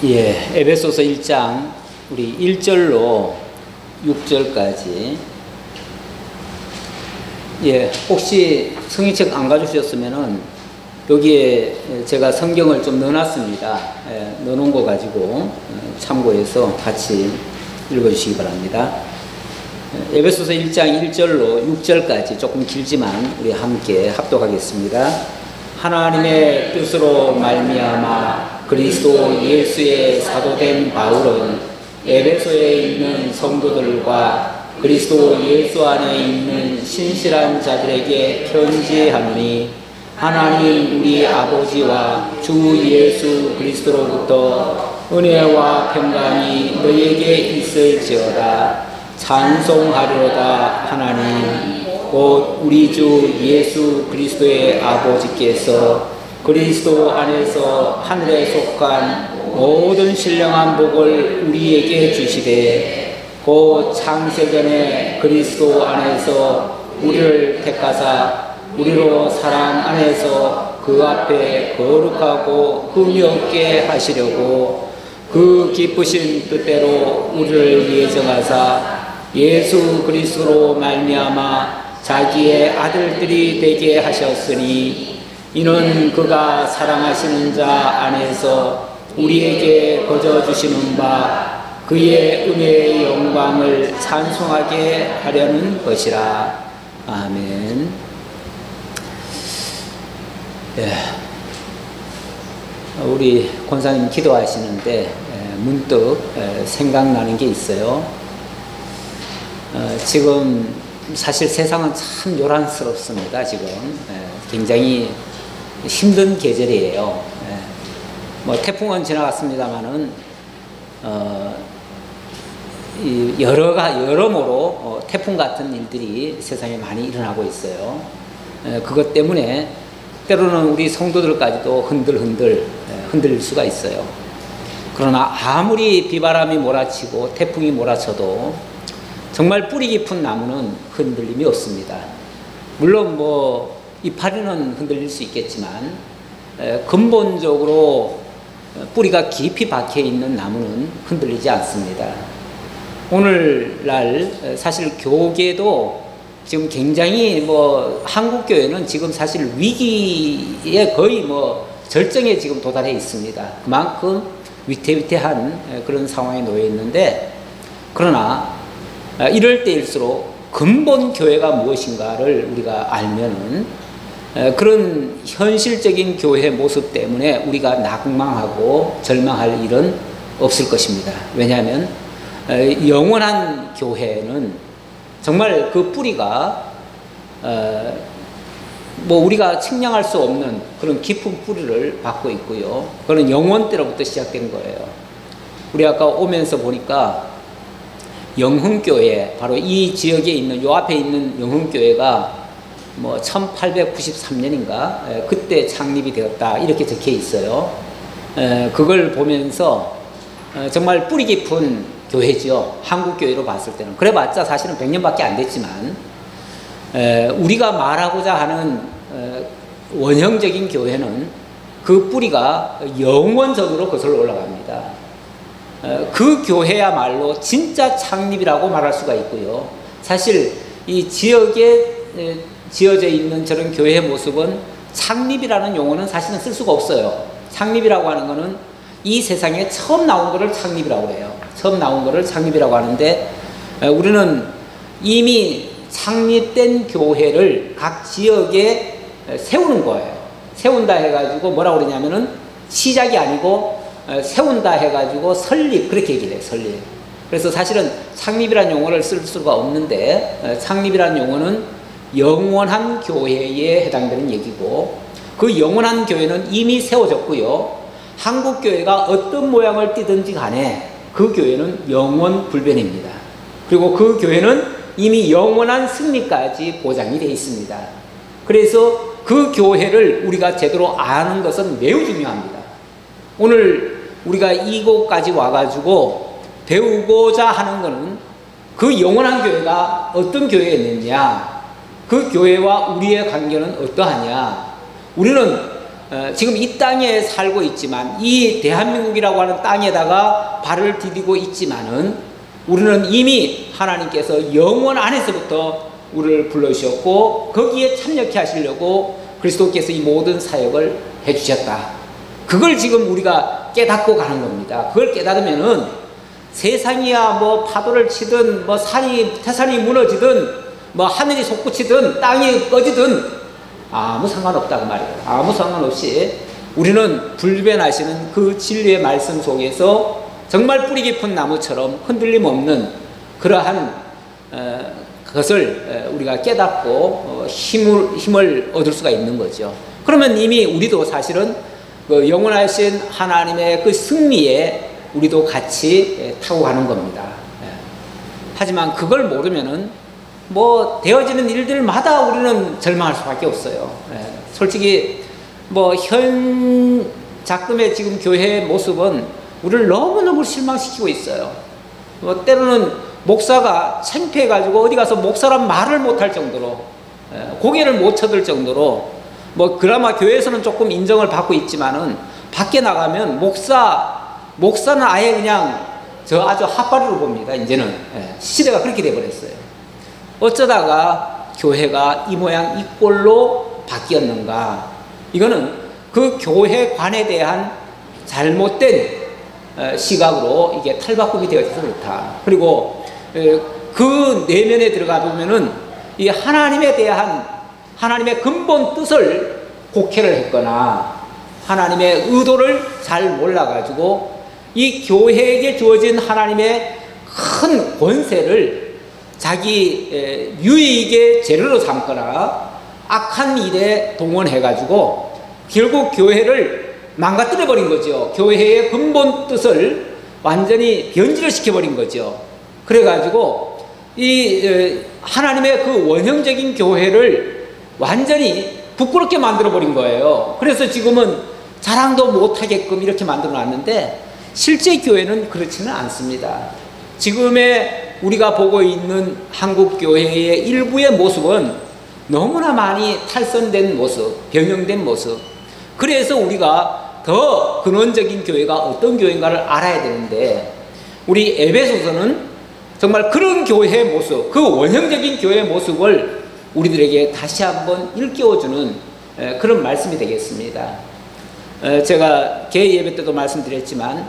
예, 에베소서 1장 우리 1절로 6절까지. 예, 혹시 성경책 안 가져오셨으면은 여기에 제가 성경을 좀 넣어놨습니다. 예, 넣어놓은 거 가지고 참고해서 같이 읽어주시기 바랍니다. 에베소서 1장 1절로 6절까지 조금 길지만 우리 함께 합독하겠습니다. 하나님의 뜻으로 말미암아 그리스도 예수의 사도된 바울은 에베소에 있는 성도들과 그리스도 예수 안에 있는 신실한 자들에게 편지하노니, 하나님 우리 아버지와 주 예수 그리스도로부터 은혜와 평강이 너희에게 있을지어다. 찬송하리로다. 하나님 곧 우리 주 예수 그리스도의 아버지께서 그리스도 안에서 하늘에 속한 모든 신령한 복을 우리에게 주시되, 곧 창세전에 그리스도 안에서 우리를 택하사 우리로 사랑 안에서 그 앞에 거룩하고 흠이 없게 하시려고 그 기쁘신 뜻대로 우리를 예정하사 예수 그리스도로 말미암아 자기의 아들들이 되게 하셨으니, 이는 그가 사랑하시는 자 안에서 우리에게 거저 주시는 바 그의 은혜의 영광을 찬송하게 하려는 것이라. 아멘. 예. 우리 권사님 기도하시는데 문득 생각나는 게 있어요. 지금 사실 세상은 참 요란스럽습니다. 지금 굉장히 힘든 계절이에요. 뭐 태풍은 지나갔습니다만은 여러모로 태풍 같은 일들이 세상에 많이 일어나고 있어요. 그것 때문에 때로는 우리 성도들까지도 흔들릴 수가 있어요. 그러나 아무리 비바람이 몰아치고 태풍이 몰아쳐도 정말 뿌리 깊은 나무는 흔들림이 없습니다. 물론 뭐 이파리는 흔들릴 수 있겠지만 근본적으로 뿌리가 깊이 박혀 있는 나무는 흔들리지 않습니다. 오늘날 사실 교계도 지금 굉장히 뭐 한국 교회는 지금 사실 위기에 거의 뭐 절정에 지금 도달해 있습니다. 그만큼 위태위태한 그런 상황에 놓여 있는데, 그러나 이럴 때일수록 근본 교회가 무엇인가를 우리가 알면은 그런 현실적인 교회의 모습 때문에 우리가 낙망하고 절망할 일은 없을 것입니다. 왜냐하면 영원한 교회는 정말 그 뿌리가 뭐 우리가 측량할 수 없는 그런 깊은 뿌리를 받고 있고요. 그건 영원 때로부터 시작된 거예요. 우리 아까 오면서 보니까 영흥교회, 바로 이 지역에 있는, 요 앞에 있는 영흥교회가 뭐 1893년인가 그때 창립이 되었다 이렇게 적혀 있어요. 그걸 보면서 정말 뿌리 깊은 교회죠. 한국 교회로 봤을 때는. 그래봤자 사실은 100년밖에 안 됐지만 우리가 말하고자 하는 원형적인 교회는 그 뿌리가 영원전으로 거슬러 올라갑니다. 그 교회야말로 진짜 창립이라고 말할 수가 있고요. 사실 이 지역에 지어져 있는 저런 교회의 모습은 창립이라는 용어는 사실은 쓸 수가 없어요. 창립이라고 하는 것은 이 세상에 처음 나온 것을 창립이라고 해요. 처음 나온 것을 창립이라고 하는데, 우리는 이미 창립된 교회를 각 지역에 세우는 거예요. 세운다 해가지고 뭐라고 그러냐면은 시작이 아니고 세운다 해가지고 설립, 그렇게 얘기를 해요. 설립. 그래서 사실은 창립이라는 용어를 쓸 수가 없는데, 창립이라는 용어는 영원한 교회에 해당되는 얘기고, 그 영원한 교회는 이미 세워졌고요. 한국 교회가 어떤 모양을 띠든지 간에 그 교회는 영원 불변입니다. 그리고 그 교회는 이미 영원한 승리까지 보장이 되어 있습니다. 그래서 그 교회를 우리가 제대로 아는 것은 매우 중요합니다. 오늘 우리가 이곳까지 와가지고 배우고자 하는 것은 그 영원한 교회가 어떤 교회였느냐, 그 교회와 우리의 관계는 어떠하냐. 우리는 지금 이 땅에 살고 있지만 이 대한민국이라고 하는 땅에다가 발을 디디고 있지만은 우리는 이미 하나님께서 영원 안에서부터 우리를 불러주셨고 거기에 참여케 하시려고 그리스도께서 이 모든 사역을 해주셨다. 그걸 지금 우리가 깨닫고 가는 겁니다. 그걸 깨닫으면은 세상이야 뭐 파도를 치든 뭐 태산이 무너지든 뭐 하늘이 솟구치든 땅이 꺼지든 아무 상관없다 그 말이에요. 아무 상관없이 우리는 불변하시는 그 진리의 말씀 속에서 정말 뿌리 깊은 나무처럼 흔들림 없는 그러한 것을 우리가 깨닫고 힘을 얻을 수가 있는 거죠. 그러면 이미 우리도 사실은 그 영원하신 하나님의 그 승리에 우리도 같이 타고 가는 겁니다. 하지만 그걸 모르면은 뭐 되어지는 일들마다 우리는 절망할 수밖에 없어요. 솔직히 뭐 현 작금의 지금 교회의 모습은 우리를 너무너무 실망시키고 있어요. 뭐 때로는 목사가 창피해가지고 어디 가서 목사란 말을 못할 정도로 고개를 못 쳐들 정도로 뭐 그나마 교회에서는 조금 인정을 받고 있지만은 밖에 나가면 목사는 아예 그냥 저 아주 핫바리로 봅니다. 이제는 시대가 그렇게 돼버렸어요. 어쩌다가 교회가 이 모양 이 꼴로 바뀌었는가? 이거는 그 교회관에 대한 잘못된 시각으로 이게 탈바꿈이 되어져서 그렇다. 그리고 그 내면에 들어가 보면은 이 하나님에 대한 하나님의 근본 뜻을 곡해를 했거나 하나님의 의도를 잘 몰라가지고 이 교회에게 주어진 하나님의 큰 권세를 자기 유익의 재료로 삼거나 악한 일에 동원해가지고 결국 교회를 망가뜨려 버린 거죠. 교회의 근본 뜻을 완전히 변질을 시켜버린 거죠. 그래가지고 이 하나님의 그 원형적인 교회를 완전히 부끄럽게 만들어 버린 거예요. 그래서 지금은 자랑도 못하게끔 이렇게 만들어 놨는데 실제 교회는 그렇지는 않습니다. 지금의 우리가 보고 있는 한국 교회의 일부의 모습은 너무나 많이 탈선된 모습, 변형된 모습. 그래서 우리가 더 근원적인 교회가 어떤 교회인가를 알아야 되는데 우리 에베소서는 정말 그런 교회의 모습, 그 원형적인 교회의 모습을 우리들에게 다시 한번 일깨워주는 그런 말씀이 되겠습니다. 제가 개회 예배 때도 말씀드렸지만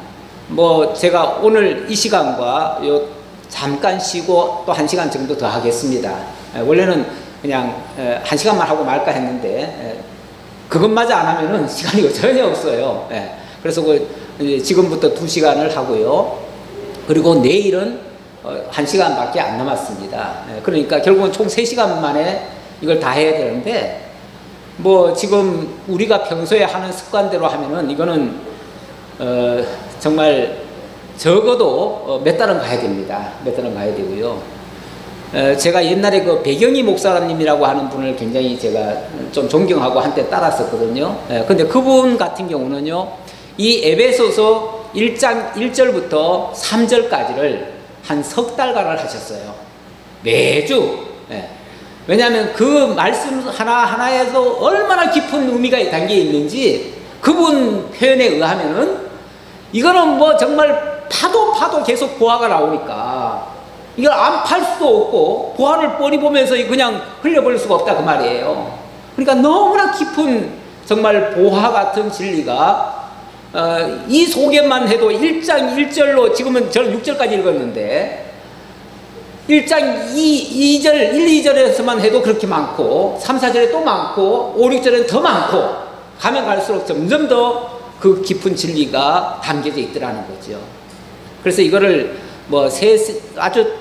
뭐 제가 오늘 이 시간과 요 잠깐 쉬고 또 1시간 정도 더 하겠습니다. 원래는 그냥 1시간만 하고 말까 했는데 그것마저 안 하면은 시간이 전혀 없어요. 그래서 지금부터 2시간을 하고요. 그리고 내일은 1시간밖에 안 남았습니다. 그러니까 결국은 총 3시간 만에 이걸 다 해야 되는데 뭐 지금 우리가 평소에 하는 습관대로 하면은 이거는 정말 적어도 몇 달은 가야 됩니다. 몇 달은 가야 되고요. 제가 옛날에 그 배경희 목사님이라고 하는 분을 굉장히 제가 좀 존경하고 한때 따랐었거든요. 근데 그분 같은 경우는요, 이 에베소서 1장 1절부터 3절까지를 한 석 달간을 하셨어요. 매주. 왜냐하면 그 말씀 하나하나에서 얼마나 깊은 의미가 담겨 있는지 그분 표현에 의하면은 이거는 뭐 정말 파도 계속 보화가 나오니까 이걸 안 팔 수도 없고 보화를 뻔히 보면서 그냥 흘려버릴 수가 없다 그 말이에요. 그러니까 너무나 깊은 정말 보화 같은 진리가 이 소개만 해도 1장 1절로 지금은 저는 6절까지 읽었는데 1장 2절 1, 2절에서만 해도 그렇게 많고 3, 4절에 또 많고 5, 6절에는 더 많고 가면 갈수록 점점 더 그 깊은 진리가 담겨져 있더라는 거죠. 그래서 이거를 뭐 아주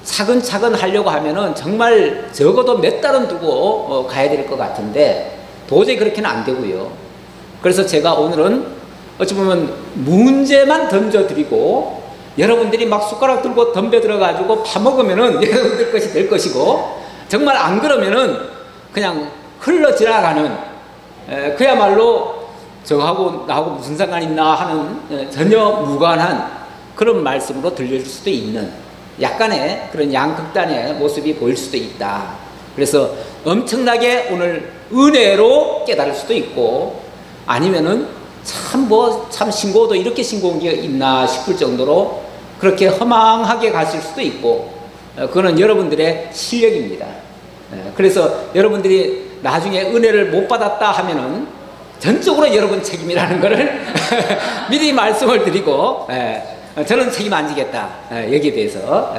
차근차근 하려고 하면은 정말 적어도 몇 달은 두고 가야 될 것 같은데 도저히 그렇게는 안 되고요. 그래서 제가 오늘은 어찌 보면 문제만 던져드리고 여러분들이 막 숟가락 들고 덤벼 들어가지고 파먹으면은 여러분들 것이 될 것이고 정말 안 그러면은 그냥 흘러 지나가는 그야말로 저하고 나하고 무슨 상관 있나 하는 전혀 무관한 그런 말씀으로 들려줄 수도 있는 약간의 그런 양극단의 모습이 보일 수도 있다. 그래서 엄청나게 오늘 은혜로 깨달을 수도 있고 아니면은 참 신고도 이렇게 신고한 게 있나 싶을 정도로 그렇게 허망하게 가실 수도 있고, 그거는 여러분들의 실력입니다. 그래서 여러분들이 나중에 은혜를 못 받았다 하면은 전적으로 여러분 책임이라는 것을 미리 말씀을 드리고, 저는 책임 안 지겠다, 여기에 대해서.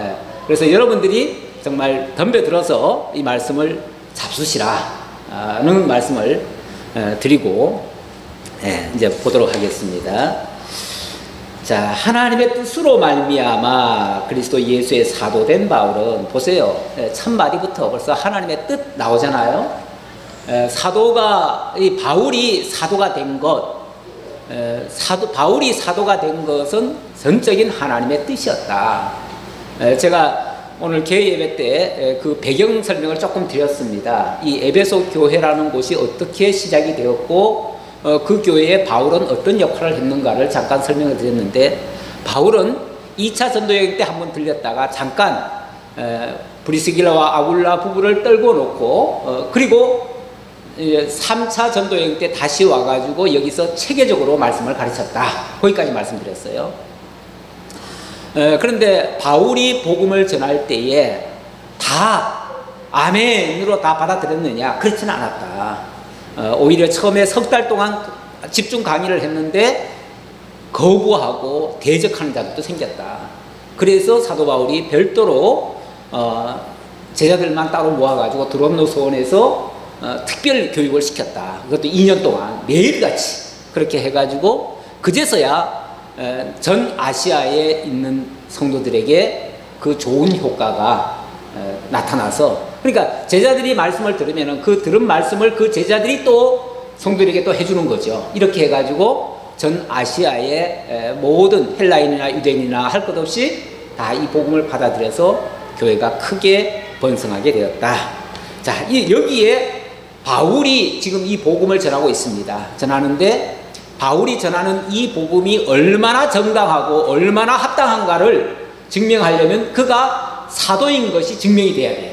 그래서 여러분들이 정말 덤벼들어서 이 말씀을 잡수시라는 말씀을 드리고 이제 보도록 하겠습니다. 자, 하나님의 뜻으로 말미암아 그리스도 예수의 사도된 바울은, 보세요, 첫 마디부터 벌써 하나님의 뜻 나오잖아요. 이 바울이 사도가 된 것, 바울이 사도가 된 것은 전적인 하나님의 뜻이었다. 제가 오늘 개회 예배 때 그 배경 설명을 조금 드렸습니다. 이 에베소 교회라는 곳이 어떻게 시작이 되었고, 그 교회에 바울은 어떤 역할을 했는가를 잠깐 설명을 드렸는데, 바울은 2차 전도여행 때 한번 들렸다가 잠깐 브리스길라와 아굴라 부부를 떨궈 놓고, 그리고 3차 전도여행 때 다시 와가지고 여기서 체계적으로 말씀을 가르쳤다. 거기까지 말씀드렸어요. 그런데 바울이 복음을 전할 때에 다 아멘으로 다 받아들였느냐? 그렇지는 않았다. 오히려 처음에 석 달 동안 집중 강의를 했는데 거부하고 대적하는 자들도 생겼다. 그래서 사도 바울이 별도로 제자들만 따로 모아가지고 드론노 소원에서 특별 교육을 시켰다. 그것도 2년 동안 매일같이 그렇게 해가지고 그제서야 전 아시아에 있는 성도들에게 그 좋은 효과가 나타나서, 그러니까 제자들이 말씀을 들으면 그 들은 말씀을 그 제자들이 또 성도들에게 또 해주는 거죠. 이렇게 해가지고 전 아시아의 모든 헬라인이나 유대인이나 할 것 없이 다 이 복음을 받아들여서 교회가 크게 번성하게 되었다. 자, 여기에 바울이 지금 이 복음을 전하고 있습니다. 전하는데 바울이 전하는 이 복음이 얼마나 정당하고 얼마나 합당한가를 증명하려면 그가 사도인 것이 증명이 돼야 돼요.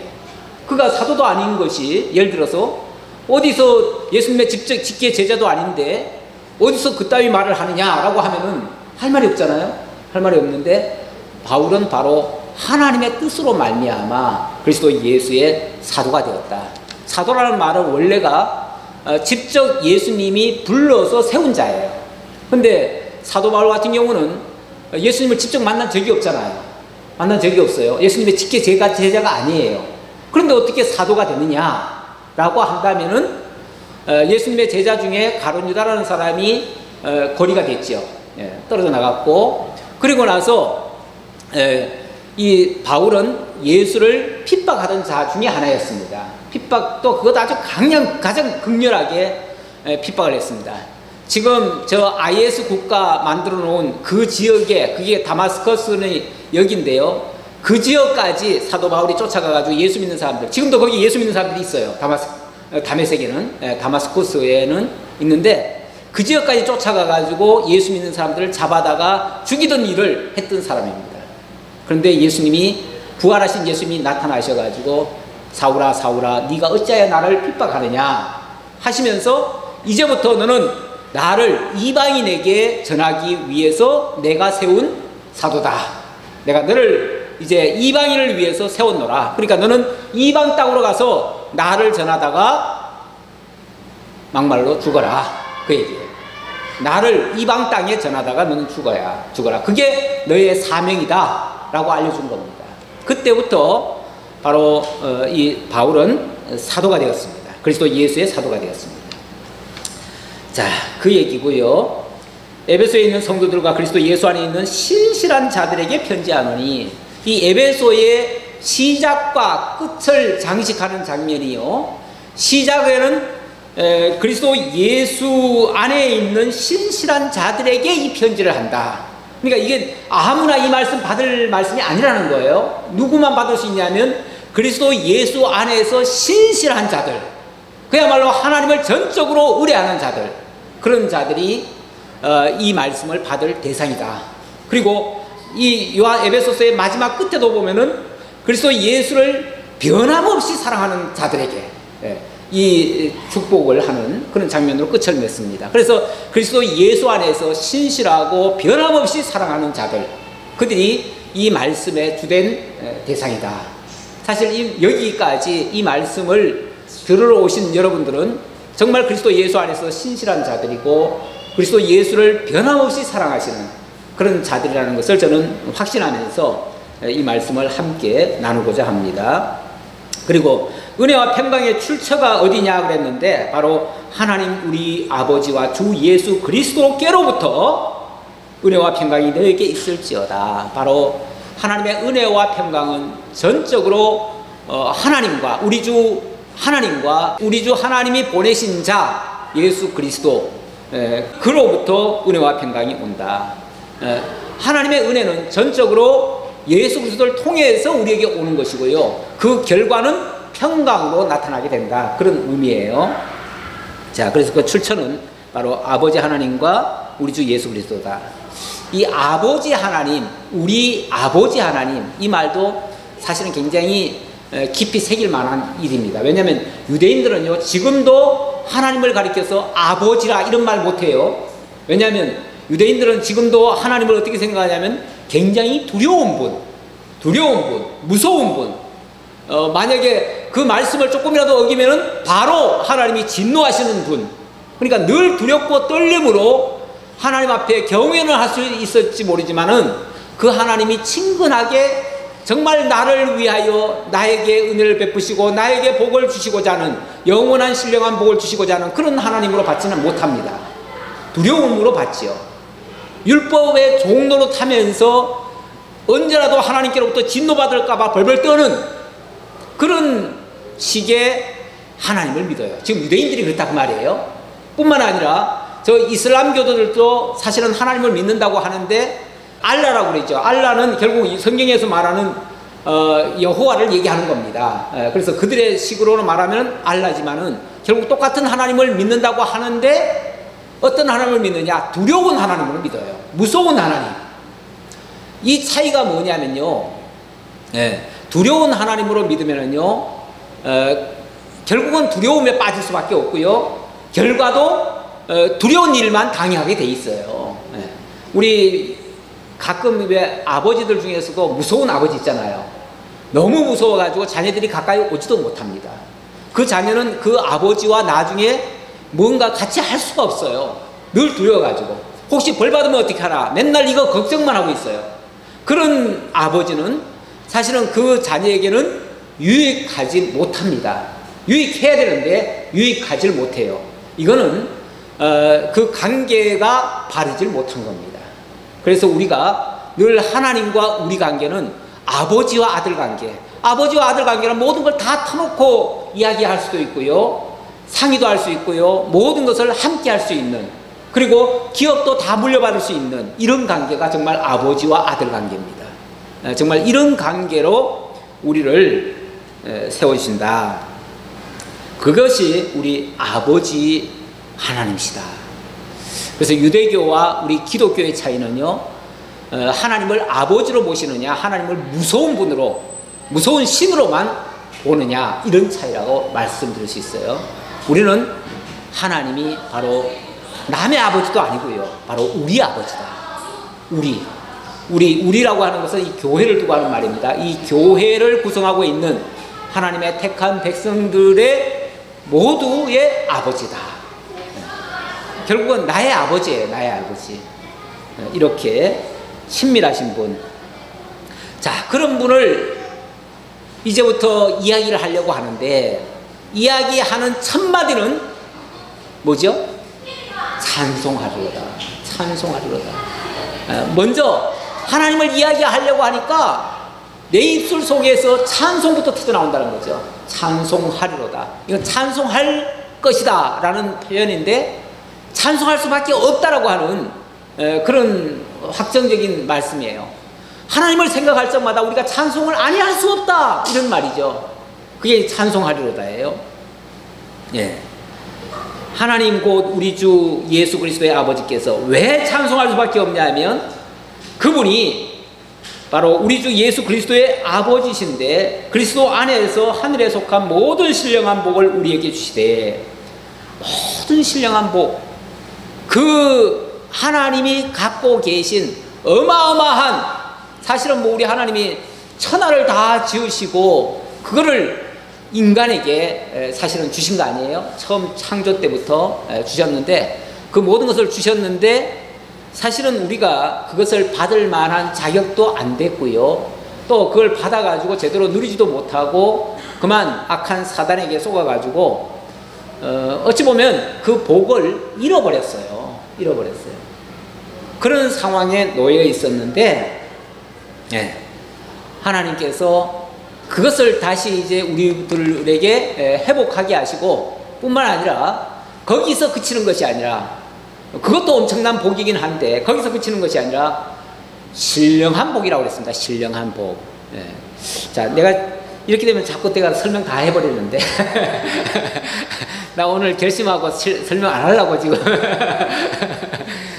그가 사도도 아닌 것이, 예를 들어서 어디서 예수님의 직계 제자도 아닌데 어디서 그따위 말을 하느냐라고 하면은 할 말이 없잖아요. 할 말이 없는데 바울은 바로 하나님의 뜻으로 말미암아 그리스도 예수의 사도가 되었다. 사도라는 말은 원래가 직접 예수님이 불러서 세운 자예요. 근데 사도 바울 같은 경우는 예수님을 직접 만난 적이 없잖아요. 만난 적이 없어요. 예수님의 직계 제자가 아니에요. 그런데 어떻게 사도가 되느냐라고 한다면은 예수님의 제자 중에 가룟 유다라는 사람이 거리가 됐죠. 떨어져 나갔고, 그리고 나서 이 바울은 예수를 핍박하던 자 중에 하나였습니다. 핍박도 그것 아주 가장 극렬하게 핍박을 했습니다. 지금 저 IS 국가 만들어 놓은 그 지역에, 그게 다마스커스의 역인데요. 그 지역까지 사도 바울이 쫓아가가지고 예수 믿는 사람들, 지금도 거기 예수 믿는 사람들이 있어요. 다메섹에는, 다마스커스에는 있는데 그 지역까지 쫓아가가지고 예수 믿는 사람들을 잡아다가 죽이던 일을 했던 사람입니다. 그런데 예수님이, 부활하신 예수님이 나타나셔가지고 사울아 사울아 네가 어찌하여 나를 핍박하느냐 하시면서, 이제부터 너는 나를 이방인에게 전하기 위해서 내가 세운 사도다. 내가 너를 이제 이방인을 위해서 세웠노라. 그러니까 너는 이방 땅으로 가서 나를 전하다가 막말로 죽어라. 그 얘기예요. 나를 이방 땅에 전하다가 너는 죽어라. 그게 너의 사명이다 라고 알려준 겁니다. 그때부터 바로 이 바울은 사도가 되었습니다. 그리스도 예수의 사도가 되었습니다. 자, 그 얘기고요. 에베소에 있는 성도들과 그리스도 예수 안에 있는 신실한 자들에게 편지하노니, 이 에베소의 시작과 끝을 장식하는 장면이요, 시작에는 그리스도 예수 안에 있는 신실한 자들에게 이 편지를 한다. 그러니까 이게 아무나 이 말씀 받을 말씀이 아니라는 거예요. 누구만 받을 수 있냐면 그리스도 예수 안에서 신실한 자들, 그야말로 하나님을 전적으로 의뢰하는 자들, 그런 자들이 이 말씀을 받을 대상이다. 그리고 이 요한 에베소서의 마지막 끝에도 보면은 그리스도 예수를 변함없이 사랑하는 자들에게, 이 축복을 하는 그런 장면으로 끝을 맺습니다. 그래서 그리스도 예수 안에서 신실하고 변함없이 사랑하는 자들, 그들이 이 말씀의 주된 대상이다. 사실 여기까지 이 말씀을 들으러 오신 여러분들은 정말 그리스도 예수 안에서 신실한 자들이고 그리스도 예수를 변함없이 사랑하시는 그런 자들이라는 것을 저는 확신하면서 이 말씀을 함께 나누고자 합니다. 그리고 은혜와 평강의 출처가 어디냐 그랬는데 바로 하나님 우리 아버지와 주 예수 그리스도께로부터 은혜와 평강이 너에게 있을지어다. 바로 하나님의 은혜와 평강은 전적으로 하나님과 우리 주 하나님이 보내신 자 예수 그리스도 그로부터 은혜와 평강이 온다. 하나님의 은혜는 전적으로 예수 그리스도를 통해서 우리에게 오는 것이고요. 그 결과는 평강으로 나타나게 된다. 그런 의미예요. 자, 그래서 그 출처는 바로 아버지 하나님과 우리 주 예수 그리스도다. 이 아버지 하나님, 우리 아버지 하나님, 이 말도 사실은 굉장히 깊이 새길 만한 일입니다. 왜냐하면 유대인들은요, 지금도 하나님을 가리켜서 아버지라 이런 말 못해요. 왜냐하면 유대인들은 지금도 하나님을 어떻게 생각하냐면 굉장히 두려운 분, 무서운 분. 만약에 그 말씀을 조금이라도 어기면은 바로 하나님이 진노하시는 분. 그러니까 늘 두렵고 떨림으로 하나님 앞에 경외는 할 수 있을지 모르지만은 그 하나님이 친근하게 정말 나를 위하여 나에게 은혜를 베푸시고 나에게 복을 주시고자 하는 영원한 신령한 복을 주시고자 하는 그런 하나님으로 받지는 못합니다. 두려움으로 받지요. 율법의 종로로 타면서 언제라도 하나님께로부터 진노받을까봐 벌벌 떠는 그런 식의 하나님을 믿어요. 지금 유대인들이 그렇다고 말이에요. 뿐만 아니라 저 이슬람교도들도 사실은 하나님을 믿는다고 하는데 알라라고 그러죠. 알라는 결국 성경에서 말하는 여호와를 얘기하는 겁니다. 그래서 그들의 식으로는 말하면 알라지만은 결국 똑같은 하나님을 믿는다고 하는데 어떤 하나님을 믿느냐? 두려운 하나님을 믿어요. 무서운 하나님. 이 차이가 뭐냐면요. 두려운 하나님으로 믿으면은요, 결국은 두려움에 빠질 수밖에 없고요. 결과도 두려운 일만 당하게 돼 있어요. 우리 가끔 왜 아버지들 중에서도 무서운 아버지 있잖아요. 너무 무서워가지고 자녀들이 가까이 오지도 못합니다. 그 자녀는 그 아버지와 나중에 뭔가 같이 할 수가 없어요. 늘 두려워가지고. 혹시 벌 받으면 어떻게 하나? 맨날 이거 걱정만 하고 있어요. 그런 아버지는 사실은 그 자녀에게는 유익하지 못합니다. 유익해야 되는데 유익하지 못해요. 이거는 그 관계가 바르지 못한 겁니다. 그래서 우리가 늘 하나님과 우리 관계는 아버지와 아들 관계, 아버지와 아들 관계는 모든 걸 다 터놓고 이야기할 수도 있고요, 상의도 할 수 있고요, 모든 것을 함께 할 수 있는, 그리고 기업도 다 물려받을 수 있는 이런 관계가 정말 아버지와 아들 관계입니다. 정말 이런 관계로 우리를 세워주신다. 그것이 우리 아버지 하나님이시다. 그래서 유대교와 우리 기독교의 차이는요, 하나님을 아버지로 보시느냐, 하나님을 무서운 분으로, 무서운 신으로만 보느냐, 이런 차이라고 말씀드릴 수 있어요. 우리는 하나님이 바로 남의 아버지도 아니고요, 바로 우리 아버지다. 우리라고 하는 것은 이 교회를 두고 하는 말입니다. 이 교회를 구성하고 있는 하나님의 택한 백성들의 모두의 아버지다. 결국은 나의 아버지예요. 나의 아버지. 이렇게 친밀하신 분. 자, 그런 분을 이제부터 이야기를 하려고 하는데, 이야기하는 첫 마디는 뭐죠? 찬송하리로다. 찬송하리로다. 먼저 하나님을 이야기하려고 하니까 내 입술 속에서 찬송부터 터져나온다는 거죠. 찬송하리로다. 이건 찬송할 것이다 라는 표현인데, 찬송할 수밖에 없다라고 하는 그런 확정적인 말씀이에요. 하나님을 생각할 적마다 우리가 찬송을 아니할 수 없다, 이런 말이죠. 그게 찬송하리로다예요. 예. 하나님 곧 우리 주 예수 그리스도의 아버지께서 왜 찬송할 수밖에 없냐 하면, 그분이 바로 우리 주 예수 그리스도의 아버지신데 그리스도 안에서 하늘에 속한 모든 신령한 복을 우리에게 주시되, 모든 신령한 복, 그 하나님이 갖고 계신 어마어마한, 사실은 뭐 우리 하나님이 천하를 다 지으시고 그거를 인간에게 사실은 주신 거 아니에요? 처음 창조 때부터 주셨는데, 그 모든 것을 주셨는데 사실은 우리가 그것을 받을 만한 자격도 안 됐고요. 또 그걸 받아가지고 제대로 누리지도 못하고 그만 악한 사단에게 속아가지고 어찌 보면 그 복을 잃어버렸어요. 그런 상황에 놓여 있었는데, 하나님께서 그것을 다시 이제 우리들에게 회복하게 하시고, 뿐만 아니라 거기서 그치는 것이 아니라, 그것도 엄청난 복이긴 한데 거기서 그치는 것이 아니라 신령한 복이라고 그랬습니다. 신령한 복. 자, 내가 이렇게 되면 자꾸 내가 설명 다 해버리는데 나 오늘 결심하고 설명 안 하려고 지금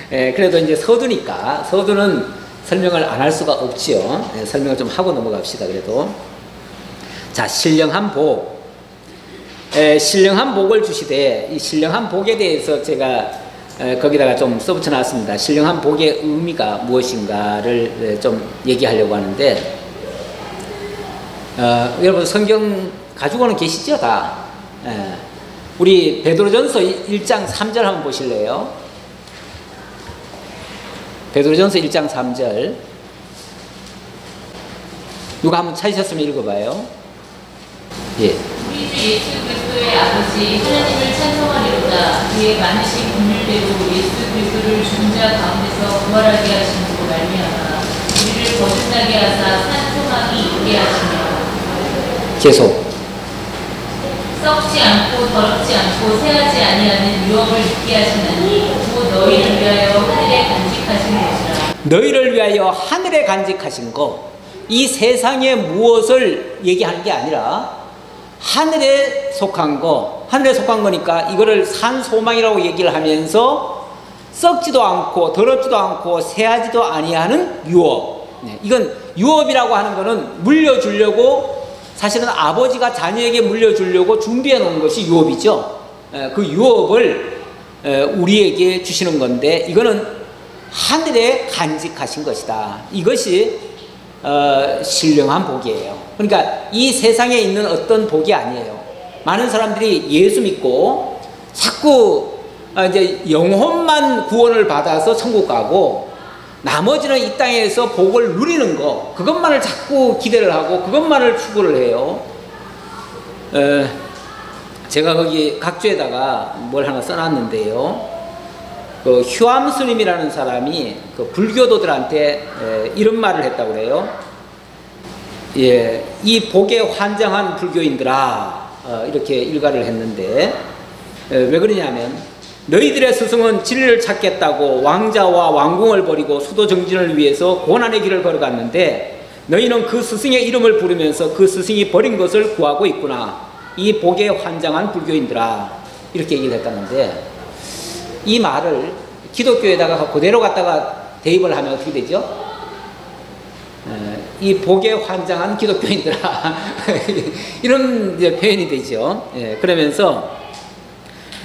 그래도 이제 서두니까, 서두는 설명을 안 할 수가 없지요. 설명을 좀 하고 넘어갑시다. 그래도 자, 신령한 복, 신령한 복을 주시되, 이 신령한 복에 대해서 제가 거기다가 좀 써붙여 놨습니다. 신령한 복의 의미가 무엇인가를 좀 얘기하려고 하는데, 여러분 성경 가지고는 계시죠? 다. 우리 베드로전서 1장 3절 한번 보실래요? 베드로전서 1장 3절. 누가 한번 찾으셨으면 읽어봐요. 예. 우리 주 예수 그리스도의 아버지 하나님을 찬송하리로다. 그의 많으신 긍휼대로 예수 그리스도를 죽은 자 가운데서 부활하게 하심으로 말미암아 우리를 거듭나게 하사 산 소망이 있게 하시며, 계속. 썩지 않고 더럽지 않고 새하지 아니하는 유업을 있게 하시나니 곧 너희를 위하여 하늘에 간직하신 것이라. 너희를 위하여 하늘에 간직하신 것, 이 세상에 무엇을 얘기하는 게 아니라 하늘에 속한 거, 하늘에 속한 거니까 이거를 산 소망이라고 얘기를 하면서 썩지도 않고 더럽지도 않고 새하지도 아니하는 유업. 이건 유업이라고 하는 거는 물려주려고, 사실은 아버지가 자녀에게 물려주려고 준비해 놓은 것이 유업이죠. 그 유업을 우리에게 주시는 건데, 이거는 하늘에 간직하신 것이다. 이것이 신령한 복이에요. 그러니까 이 세상에 있는 어떤 복이 아니에요. 많은 사람들이 예수 믿고 자꾸 이제 영혼만 구원을 받아서 천국 가고 나머지는 이 땅에서 복을 누리는 거, 그것만을 자꾸 기대를 하고 그것만을 추구를 해요. 제가 거기 각주에다가 뭘 하나 써놨는데요. 그 휴암 스님이라는 사람이 그 불교도들한테 이런 말을 했다고 그래요. 예, 이 복에 환장한 불교인들아, 이렇게 일가를 했는데, 왜 그러냐면, 너희들의 스승은 진리를 찾겠다고 왕자와 왕궁을 버리고 수도 정진을 위해서 고난의 길을 걸어갔는데, 너희는 그 스승의 이름을 부르면서 그 스승이 버린 것을 구하고 있구나. 이 복에 환장한 불교인들아, 이렇게 얘기를 했다는데, 이 말을 기독교에다가 그대로 갖다가 대입을 하면 어떻게 되죠? 이 복에 환장한 기독교인들아 이런 이제 표현이 되죠. 그러면서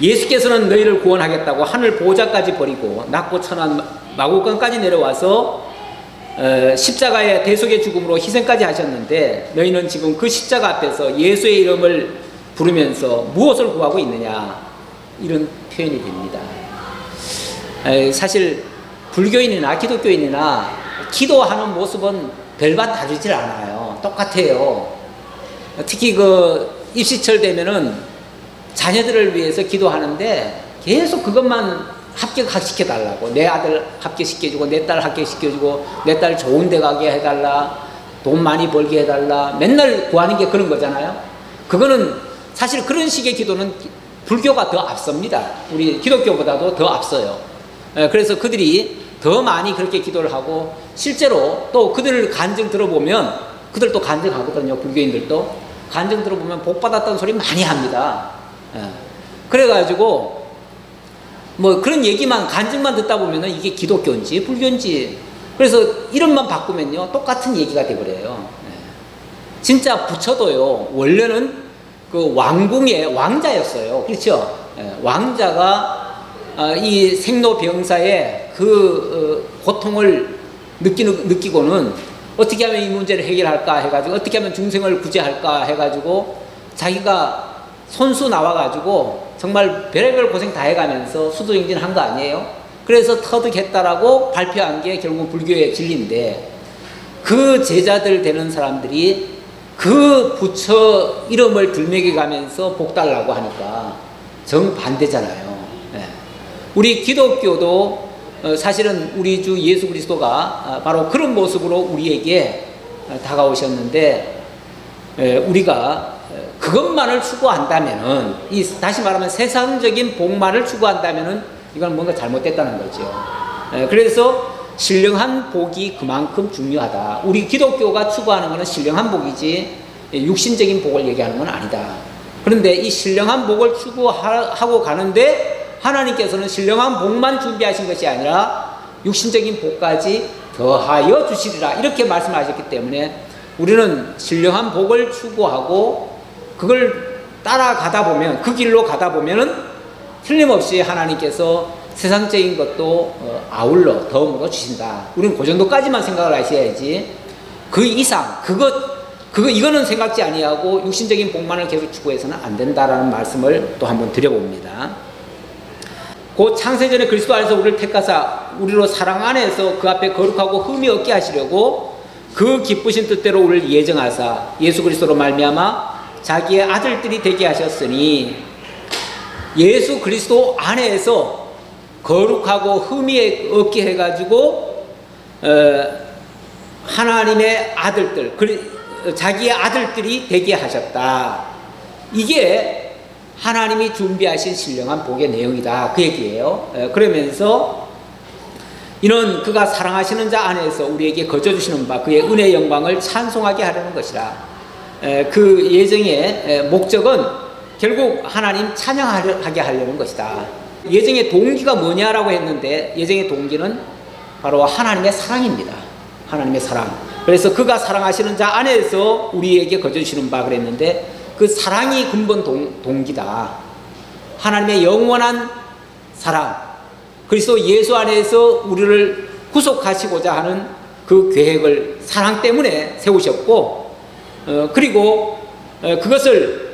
예수께서는 너희를 구원하겠다고 하늘 보좌까지 버리고 낮고 천한 마구간까지 내려와서 십자가의 대속의 죽음으로 희생까지 하셨는데, 너희는 지금 그 십자가 앞에서 예수의 이름을 부르면서 무엇을 구하고 있느냐, 이런 표현이 됩니다. 사실 불교인이나 기독교인이나 기도하는 모습은 별반 다르질 않아요. 똑같아요. 특히 그 입시철 되면은 자녀들을 위해서 기도하는데 계속 그것만 합격시켜달라고, 내 아들 합격시켜주고 내 딸 합격시켜주고 내 딸 좋은 데 가게 해달라, 돈 많이 벌게 해달라, 맨날 구하는 게 그런 거잖아요. 그거는 사실 그런 식의 기도는 불교가 더 앞섭니다. 우리 기독교보다도 더 앞서요. 그래서 그들이 더 많이 그렇게 기도를 하고, 실제로 또 그들 간증 들어보면, 그들도 간증하거든요. 불교인들도 간증 들어보면 복 받았다는 소리 많이 합니다. 그래가지고 뭐 그런 얘기만, 간증만 듣다 보면은 이게 기독교인지 불교인지 그래서 이름만 바꾸면요 똑같은 얘기가 돼버려요. 진짜 부처도요 원래는 그 왕궁의 왕자였어요. 그렇죠? 왕자가 이 생로병사의 그 고통을 느끼고는 어떻게 하면 이 문제를 해결할까 해가지고, 어떻게 하면 중생을 구제할까 해가지고 자기가 손수 나와가지고 정말 별의별 고생 다 해가면서 수도행진한 거 아니에요? 그래서 터득했다라고 발표한 게 결국 불교의 진리인데, 그 제자들 되는 사람들이 그 부처 이름을 들먹여가면서 복 달라고 하니까 정반대잖아요. 우리 기독교도 사실은 우리 주 예수 그리스도가 바로 그런 모습으로 우리에게 다가오셨는데, 우리가 그것만을 추구한다면은, 다시 말하면 세상적인 복만을 추구한다면은 이건 뭔가 잘못됐다는 거죠. 그래서 신령한 복이 그만큼 중요하다. 우리 기독교가 추구하는 것은 신령한 복이지 육신적인 복을 얘기하는 건 아니다. 그런데 이 신령한 복을 추구하고 가는데 하나님께서는 신령한 복만 준비하신 것이 아니라 육신적인 복까지 더하여 주시리라, 이렇게 말씀하셨기 때문에 우리는 신령한 복을 추구하고 그걸 따라가다 보면, 그 길로 가다 보면은 틀림없이 하나님께서 세상적인 것도 아울러 더불어 주신다. 우리는 그 정도까지만 생각을 하셔야지, 그 이상 이거는 생각지 아니하고 육신적인 복만을 계속 추구해서는 안 된다라는 말씀을 또 한번 드려봅니다. 그 창세전에 그리스도 안에서 우리를 택하사 우리로 사랑 안에서 그 앞에 거룩하고 흠이 없게 하시려고 그 기쁘신 뜻대로 우리를 예정하사 예수 그리스도로 말미암아 자기의 아들들이 되게 하셨으니, 예수 그리스도 안에서 거룩하고 흠이 없게 해가지고 하나님의 아들들, 자기의 아들들이 되게 하셨다. 이게 하나님이 준비하신 신령한 복의 내용이다, 그 얘기예요. 그러면서 이는 그가 사랑하시는 자 안에서 우리에게 거저주시는 바 그의 은혜의 영광을 찬송하게 하려는 것이라. 그 예정의 목적은 결국 하나님 찬양하게 하려는 것이다. 예정의 동기가 뭐냐라고 했는데, 예정의 동기는 바로 하나님의 사랑입니다. 하나님의 사랑. 그래서 그가 사랑하시는 자 안에서 우리에게 거저주시는 바 그랬는데, 그 사랑이 근본 동기다. 하나님의 영원한 사랑, 그리스도 예수 안에서 우리를 구속하시고자 하는 그 계획을 사랑 때문에 세우셨고, 그리고 그것을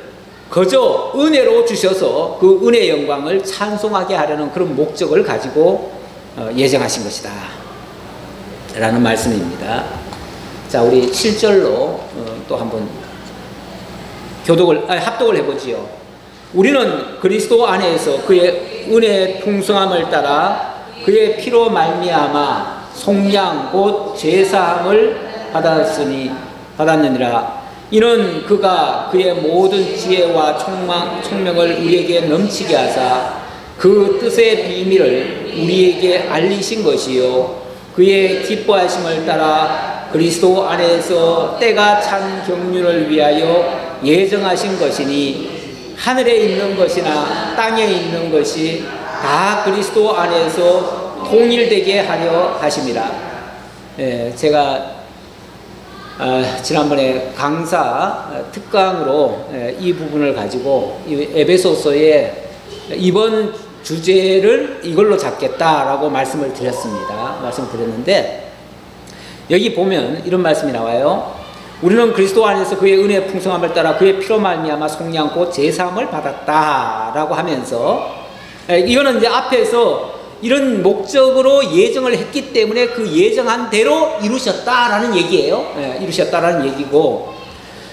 그저 은혜로 주셔서 그 은혜의 영광을 찬송하게 하려는 그런 목적을 가지고 예정하신 것이다 라는 말씀입니다. 자, 우리 7절로 또 한번 합독을 해보지요. 우리는 그리스도 안에서 그의 은혜의 풍성함을 따라 그의 피로 말미암아 속량 곧 제사함을 받았느니라. 이는 그가 그의 모든 지혜와 총명을 우리에게 넘치게 하사 그 뜻의 비밀을 우리에게 알리신 것이요, 그의 기뻐하심을 따라 그리스도 안에서 때가 찬 경륜을 위하여 예정하신 것이니, 하늘에 있는 것이나 땅에 있는 것이 다 그리스도 안에서 통일되게 하려 하심이라. 제가 지난번에 강사 특강으로 이 부분을 가지고 에베소서의 이번 주제를 이걸로 잡겠다라고 말씀을 드렸는데, 여기 보면 이런 말씀이 나와요. 우리는 그리스도 안에서 그의 은혜의 풍성함을 따라 그의 피로 말미암아 속량 곧 제사함을 받았다라고 하면서, 이거는 이제 앞에서 이런 목적으로 예정을 했기 때문에 그 예정한 대로 이루셨다라는 얘기예요. 이루셨다라는 얘기고,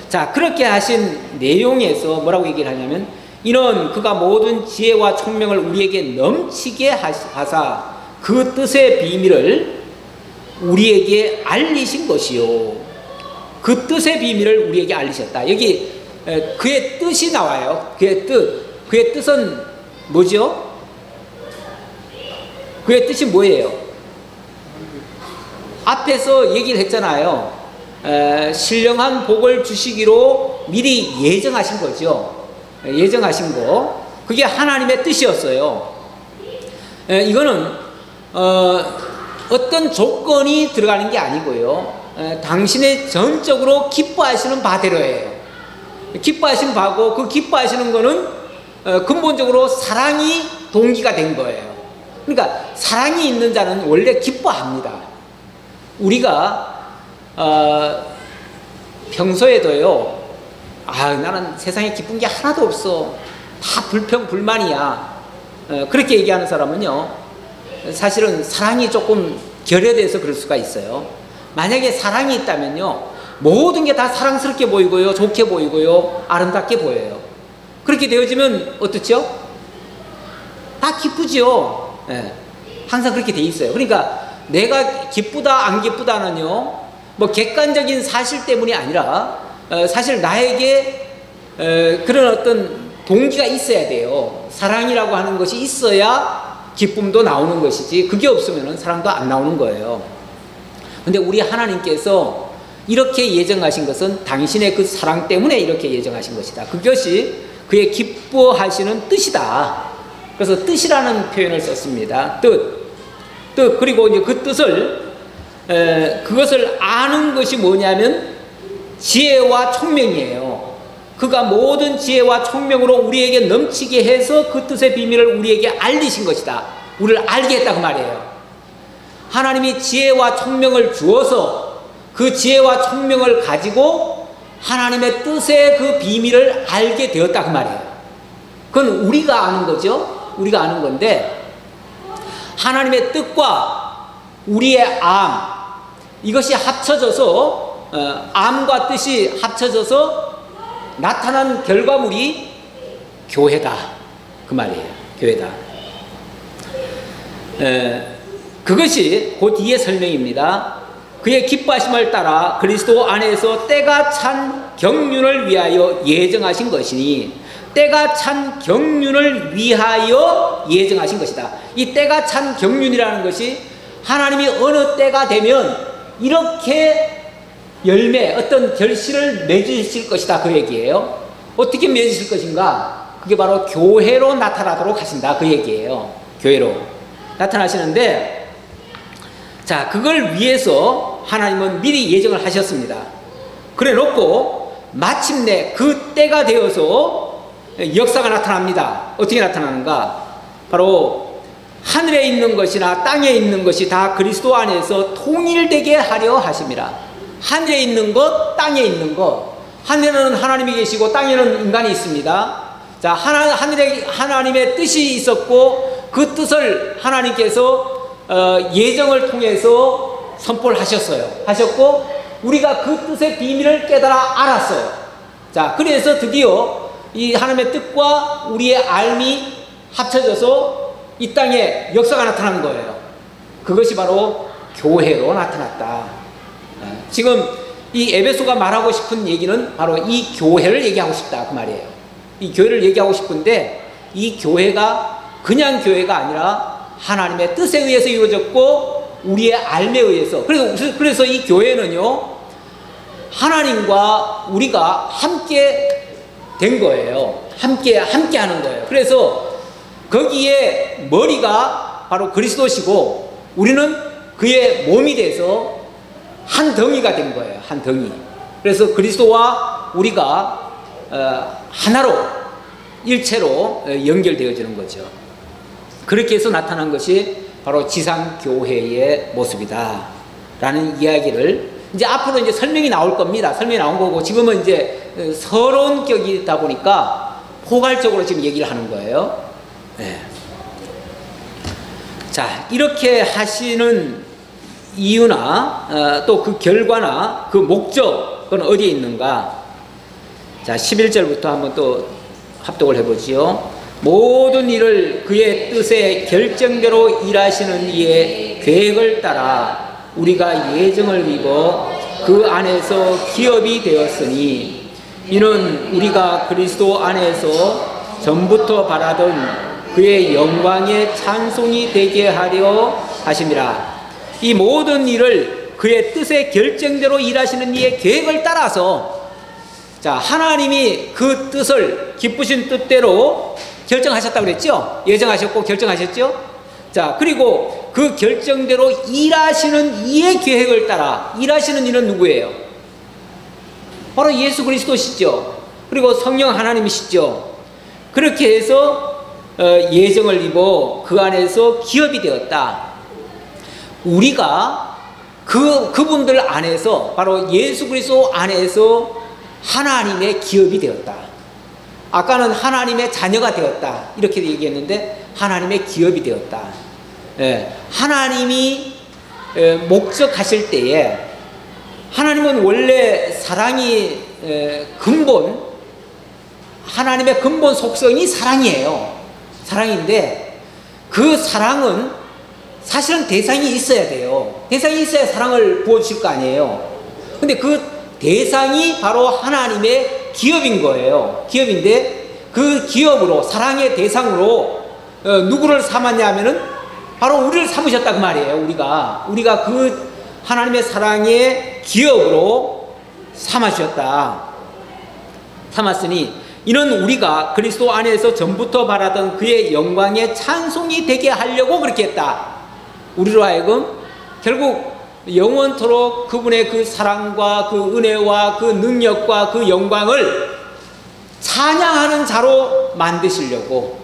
자, 그렇게 하신 내용에서 뭐라고 얘기를 하냐면, 이는 그가 모든 지혜와 총명을 우리에게 넘치게 하사 그 뜻의 비밀을 우리에게 알리신 것이요. 그 뜻의 비밀을 우리에게 알리셨다. 여기 그의 뜻이 나와요. 그의 뜻은 뭐죠? 그의 뜻이 뭐예요? 앞에서 얘기를 했잖아요. 신령한 복을 주시기로 미리 예정하신 거죠. 예정하신 거. 그게 하나님의 뜻이었어요. 이거는 어떤 조건이 들어가는 게 아니고요. 당신의 전적으로 기뻐하시는 바대로예요. 기뻐하시는 바고, 그 기뻐하시는 거는 근본적으로 사랑이 동기가 된 거예요. 그러니까 사랑이 있는 자는 원래 기뻐합니다. 우리가 평소에도요, 나는 세상에 기쁜 게 하나도 없어, 다 불평 불만이야, 그렇게 얘기하는 사람은요, 사실은 사랑이 조금 결여돼서 그럴 수가 있어요. 만약에 사랑이 있다면요, 모든 게 다 사랑스럽게 보이고요, 좋게 보이고요, 아름답게 보여요. 그렇게 되어지면 어떻죠? 다 기쁘죠. 항상 그렇게 돼 있어요. 그러니까 내가 기쁘다 안 기쁘다는요, 뭐 객관적인 사실 때문이 아니라 사실 나에게 그런 어떤 동기가 있어야 돼요. 사랑이라고 하는 것이 있어야 기쁨도 나오는 것이지, 그게 없으면 사랑도 안 나오는 거예요. 근데 우리 하나님께서 이렇게 예정하신 것은 당신의 그 사랑 때문에 이렇게 예정하신 것이다. 그것이 그의 기뻐하시는 뜻이다. 그래서 뜻이라는 표현을 썼습니다. 뜻. 그리고 이제 그 뜻을, 그것을 아는 것이 뭐냐면 지혜와 총명이에요. 그가 모든 지혜와 총명으로 우리에게 넘치게 해서 그 뜻의 비밀을 우리에게 알리신 것이다. 우리를 알게 했다, 그 말이에요. 하나님이 지혜와 총명을 주어서 그 지혜와 총명을 가지고 하나님의 뜻의 그 비밀을 알게 되었다, 그 말이에요. 그건 우리가 아는 거죠. 우리가 아는 건데, 하나님의 뜻과 우리의 암, 이것이 합쳐져서, 암과 뜻이 합쳐져서 나타난 결과물이 교회다, 그 말이에요. 교회다. 그것이 그 뒤의 설명입니다. 그의 기뻐하심을 따라 그리스도 안에서 때가 찬 경륜을 위하여 예정하신 것이니, 때가 찬 경륜을 위하여 예정하신 것이다. 이 때가 찬 경륜이라는 것이 하나님이 어느 때가 되면 이렇게 열매, 어떤 결실을 맺으실 것이다, 그 얘기예요. 어떻게 맺으실 것인가? 그게 바로 교회로 나타나도록 하신다, 그 얘기예요. 교회로 나타나시는데, 자, 그걸 위해서 하나님은 미리 예정을 하셨습니다. 그래 놓고 마침내 그 때가 되어서 역사가 나타납니다. 어떻게 나타나는가? 바로 하늘에 있는 것이나 땅에 있는 것이 다 그리스도 안에서 통일되게 하려 하심이라. 하늘에 있는 것, 땅에 있는 것. 하늘에는 하나님이 계시고 땅에는 인간이 있습니다. 자, 하늘에 하나님의 뜻이 있었고, 그 뜻을 하나님께서 예정을 통해서 선포를 하셨고, 우리가 그 뜻의 비밀을 깨달아 알았어요. 자, 그래서 드디어 이 하나님의 뜻과 우리의 알미 합쳐져서 이 땅에 역사가 나타난 거예요. 그것이 바로 교회로 나타났다. 지금 이 에베소가 말하고 싶은 얘기는 바로 이 교회를 얘기하고 싶다, 그 말이에요. 이 교회를 얘기하고 싶은데, 이 교회가 그냥 교회가 아니라 하나님의 뜻에 의해서 이루어졌고 우리의 알에 의해서, 그래서 이 교회는요, 하나님과 우리가 함께 된 거예요. 함께 하는 거예요. 그래서 거기에 머리가 바로 그리스도시고, 우리는 그의 몸이 돼서 한 덩이가 된 거예요. 한 덩이. 그래서 그리스도와 우리가 하나로, 일체로 연결되어지는 거죠. 그렇게 해서 나타난 것이 바로 지상교회의 모습이다 라는 이야기를, 이제 앞으로 이제 설명이 나올 겁니다. 설명이 나온 거고, 지금은 이제 서론격이다 보니까 포괄적으로 지금 얘기를 하는 거예요. 네. 자, 이렇게 하시는 이유나 또 그 결과나 그 목적은 어디에 있는가? 자, 11절부터 한번 또 합독을 해보지요. 모든 일을 그의 뜻의 결정대로 일하시는 이의 계획을 따라 우리가 예정을 입어 그 안에서 기업이 되었으니, 이는 우리가 그리스도 안에서 전부터 바라던 그의 영광의 찬송이 되게 하려 하심이라. 이 모든 일을 그의 뜻의 결정대로 일하시는 이의 계획을 따라서, 자, 하나님이 그 뜻을 기쁘신 뜻대로 결정하셨다고 그랬죠? 예정하셨고 결정하셨죠? 자, 그리고 그 결정대로 일하시는 이의 계획을 따라 일하시는 이는 누구예요? 바로 예수 그리스도시죠. 그리고 성령 하나님이시죠. 그렇게 해서 예정을 입어 그 안에서 기업이 되었다. 우리가 그분들 안에서 바로 예수 그리스도 안에서 하나님의 기업이 되었다. 아까는 하나님의 자녀가 되었다 이렇게 얘기했는데 하나님의 기업이 되었다. 하나님이 목적하실 때에 하나님은 원래 사랑이 근본 하나님의 근본 속성이 사랑이에요. 사랑인데 그 사랑은 사실은 대상이 있어야 돼요. 대상이 있어야 사랑을 부어주실 거 아니에요. 근데 그 대상이 바로 하나님의 기업인 거예요. 기업인데 그 기업으로 사랑의 대상으로 누구를 삼았냐 하면은 바로 우리를 삼으셨다 그 말이에요. 우리가 그 하나님의 사랑의 기업으로 삼았으니 이는 우리가 그리스도 안에서 전부터 바라던 그의 영광의 찬송이 되게 하려고 그렇게 했다. 우리로 하여금 결국 영원토록 그분의 그 사랑과 그 은혜와 그 능력과 그 영광을 찬양하는 자로 만드시려고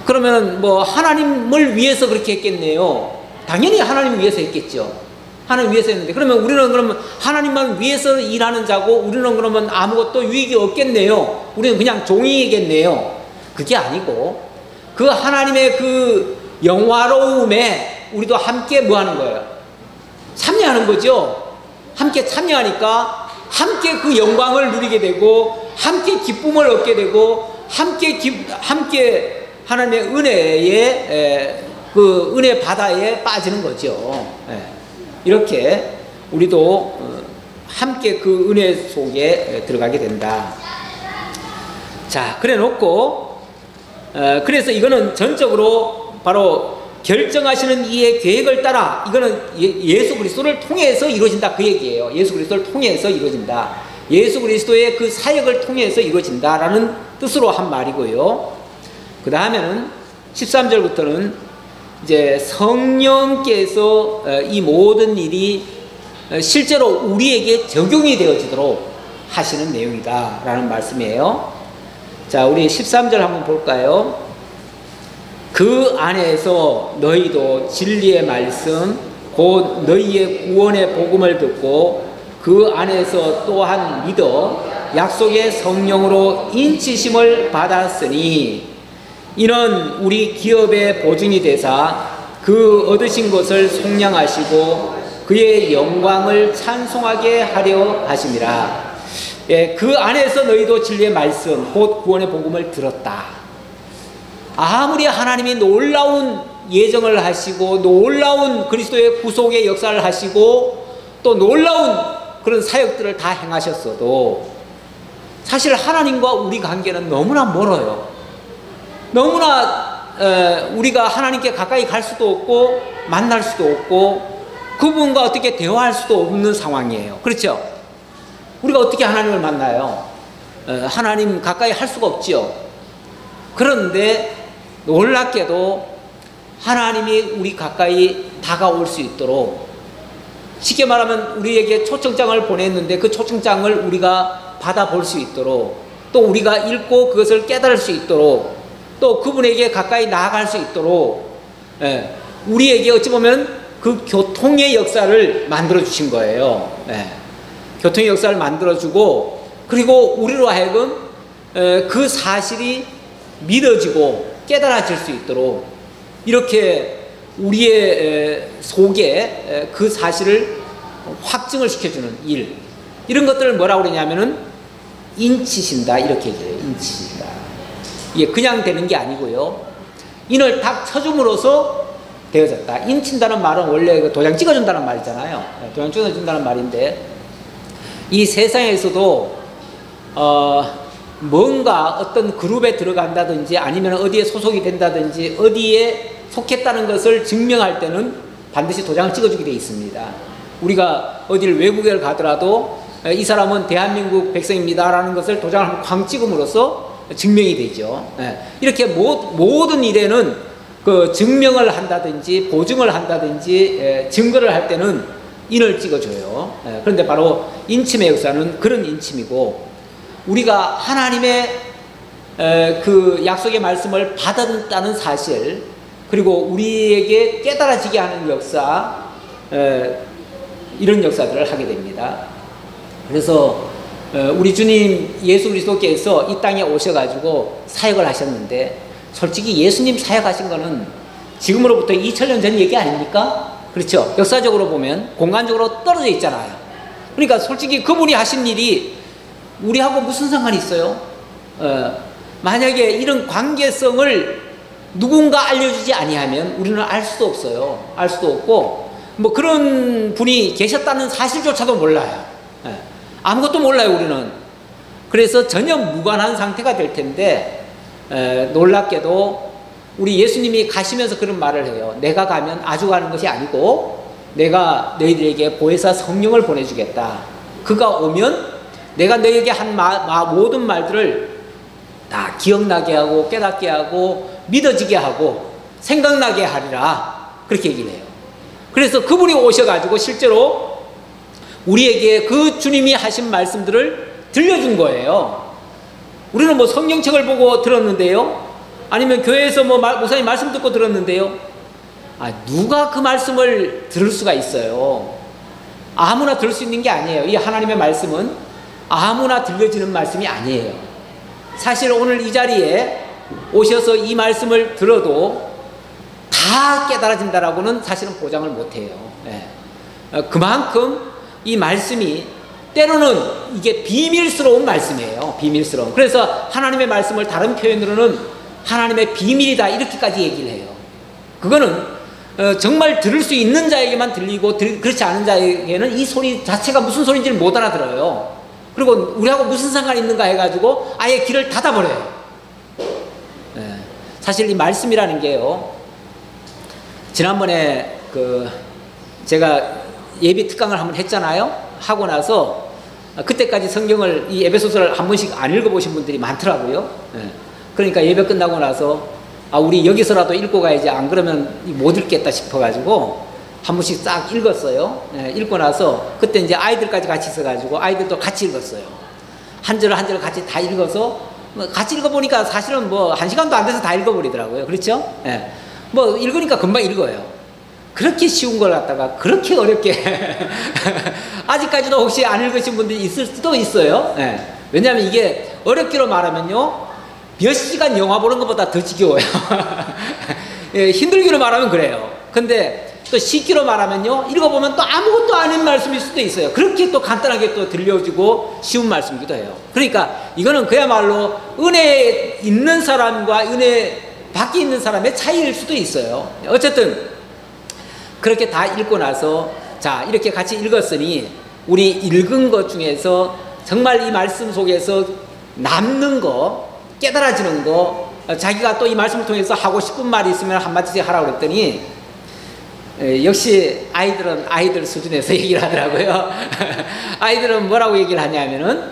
그러면 뭐 하나님을 위해서 그렇게 했겠네요. 당연히 하나님을 위해서 했겠죠. 하나님 위해서 했는데 그러면 우리는 그러면 하나님만 위해서 일하는 자고 우리는 그러면 아무것도 유익이 없겠네요. 우리는 그냥 종이겠네요. 그게 아니고 그 하나님의 그 영화로움에 우리도 함께 뭐 하는 거예요? 참여하는 거죠. 함께 참여하니까 함께 그 영광을 누리게 되고 함께 기쁨을 얻게 되고 함께 하나님의 은혜에 그 은혜 바다에 빠지는 거죠. 이렇게 우리도 함께 그 은혜 속에 들어가게 된다. 자, 그래 놓고 그래서 이거는 전적으로 바로 결정하시는 이의 계획을 따라 이거는 예수 그리스도를 통해서 이루어진다 그 얘기예요. 예수 그리스도를 통해서 이루어진다. 예수 그리스도의 그 사역을 통해서 이루어진다라는 뜻으로 한 말이고요. 그 다음에는 13절부터는 이제 성령께서 이 모든 일이 실제로 우리에게 적용이 되어지도록 하시는 내용이다라는 말씀이에요. 자, 우리 13절 한번 볼까요? 그 안에서 너희도 진리의 말씀 곧 너희의 구원의 복음을 듣고 그 안에서 또한 믿어 약속의 성령으로 인치심을 받았으니 이는 우리 기업의 보증이 되사 그 얻으신 것을 속량하시고 그의 영광을 찬송하게 하려 하심이라. 그 안에서 너희도 진리의 말씀 곧 구원의 복음을 들었다. 아무리 하나님이 놀라운 예정을 하시고 놀라운 그리스도의 구속의 역사를 하시고 또 놀라운 그런 사역들을 다 행하셨어도 사실 하나님과 우리 관계는 너무나 멀어요. 너무나 우리가 하나님께 가까이 갈 수도 없고 만날 수도 없고 그분과 어떻게 대화할 수도 없는 상황이에요. 그렇죠? 우리가 어떻게 하나님을 만나요? 하나님 가까이 할 수가 없죠. 그런데 놀랍게도 하나님이 우리 가까이 다가올 수 있도록 쉽게 말하면 우리에게 초청장을 보냈는데 그 초청장을 우리가 받아볼 수 있도록 또 우리가 읽고 그것을 깨달을 수 있도록 또 그분에게 가까이 나아갈 수 있도록 우리에게 어찌 보면 그 교통의 역사를 만들어 주신 거예요. 교통의 역사를 만들어 주고 그리고 우리로 하여금 그 사실이 믿어지고 깨달아질 수 있도록 이렇게 우리의 속에 그 사실을 확증을 시켜주는 일, 이런 것들을 뭐라고 그러냐면은 인치신다 이렇게 얘기해요. 인치신다. 이게 그냥 되는 게 아니고요. 인을 딱 쳐줌으로써 되어졌다. 인친다는 말은 원래 도장 찍어준다는 말이잖아요. 도장 찍어준다는 말인데 이 세상에서도 뭔가 어떤 그룹에 들어간다든지 아니면 어디에 소속이 된다든지 어디에 속했다는 것을 증명할 때는 반드시 도장을 찍어주게 되어 있습니다. 우리가 어디를 외국에 가더라도 이 사람은 대한민국 백성입니다 라는 것을 도장을 쾅 찍음으로써 증명이 되죠. 이렇게 모든 일에는 그 증명을 한다든지 보증을 한다든지 증거를 할 때는 인을 찍어줘요. 그런데 바로 인침의 역사는 그런 인침이고, 우리가 하나님의 그 약속의 말씀을 받았다는 사실, 그리고 우리에게 깨달아지게 하는 역사, 이런 역사들을 하게 됩니다. 그래서 우리 주님 예수 그리스도께서 이 땅에 오셔가지고 사역을 하셨는데, 솔직히 예수님 사역하신 거는 지금으로부터 2000년 전 얘기 아닙니까? 그렇죠? 역사적으로 보면 공간적으로 떨어져 있잖아요. 그러니까 솔직히 그분이 하신 일이 우리하고 무슨 상관이 있어요? 만약에 이런 관계성을 누군가 알려주지 아니하면 우리는 알 수도 없어요. 알 수도 없고, 뭐 그런 분이 계셨다는 사실조차도 몰라요. 아무것도 몰라요, 우리는. 그래서 전혀 무관한 상태가 될 텐데, 놀랍게도 우리 예수님이 가시면서 그런 말을 해요. 내가 가면 아주 가는 것이 아니고 내가 너희들에게 보혜사 성령을 보내주겠다. 그가 오면 내가 너희에게 한 모든 말들을 다 기억나게 하고 깨닫게 하고 믿어지게 하고 생각나게 하리라. 그렇게 얘기를 해요. 그래서 그분이 오셔가지고 실제로 우리에게 그 주님이 하신 말씀들을 들려준 거예요. 우리는 뭐 성경책을 보고 들었는데요, 아니면 교회에서 뭐 목사님 말씀 듣고 들었는데요, 누가 그 말씀을 들을 수가 있어요? 아무나 들을 수 있는 게 아니에요. 이 하나님의 말씀은 아무나 들려지는 말씀이 아니에요. 사실 오늘 이 자리에 오셔서 이 말씀을 들어도 다 깨달아진다라고는 사실은 보장을 못해요. 그만큼 이 말씀이 때로는 이게 비밀스러운 말씀이에요. 비밀스러운. 그래서 하나님의 말씀을 다른 표현으로는 하나님의 비밀이다, 이렇게까지 얘기를 해요. 그거는 정말 들을 수 있는 자에게만 들리고 그렇지 않은 자에게는 이 소리 자체가 무슨 소리인지를 못 알아들어요. 그리고 우리하고 무슨 상관이 있는가 해가지고 아예 귀를 닫아버려요. 사실 이 말씀이라는 게요, 지난번에 제가 예비 특강을 한번 했잖아요. 하고 나서 그때까지 성경을, 이 에베소서를 한 번씩 안 읽어보신 분들이 많더라고요. 그러니까 예배 끝나고 나서 우리 여기서라도 읽고 가야지, 안 그러면 못 읽겠다 싶어가지고 한 번씩 싹 읽었어요. 읽고 나서 그때 이제 아이들까지 같이 있어가지고 아이들도 같이 읽었어요. 한 절 한 절 같이 다 읽어서 같이 읽어보니까 사실은 뭐 1시간도 안 돼서 다 읽어버리더라고요. 그렇죠? 뭐 읽으니까 금방 읽어요. 그렇게 쉬운 걸 갖다가 그렇게 어렵게 아직까지도 혹시 안 읽으신 분들이 있을 수도 있어요. 왜냐하면 이게 어렵기로 말하면요, 몇 시간 영화 보는 것보다 더 지겨워요. 힘들기로 말하면 그래요. 근데 또 쉽기로 말하면요, 읽어보면 또 아무것도 아닌 말씀일 수도 있어요. 그렇게 또 간단하게 또 들려주고 쉬운 말씀이기도 해요. 그러니까 이거는 그야말로 은혜 있는 사람과 은혜 밖에 있는 사람의 차이일 수도 있어요. 어쨌든 그렇게 다 읽고 나서, 자, 이렇게 같이 읽었으니 우리 읽은 것 중에서 정말 이 말씀 속에서 남는 거, 깨달아지는 거, 자기가 또 이 말씀을 통해서 하고 싶은 말이 있으면 한마디씩 하라고 그랬더니 역시 아이들은 아이들 수준에서 얘기를 하더라고요. 아이들은 뭐라고 얘기를 하냐면은,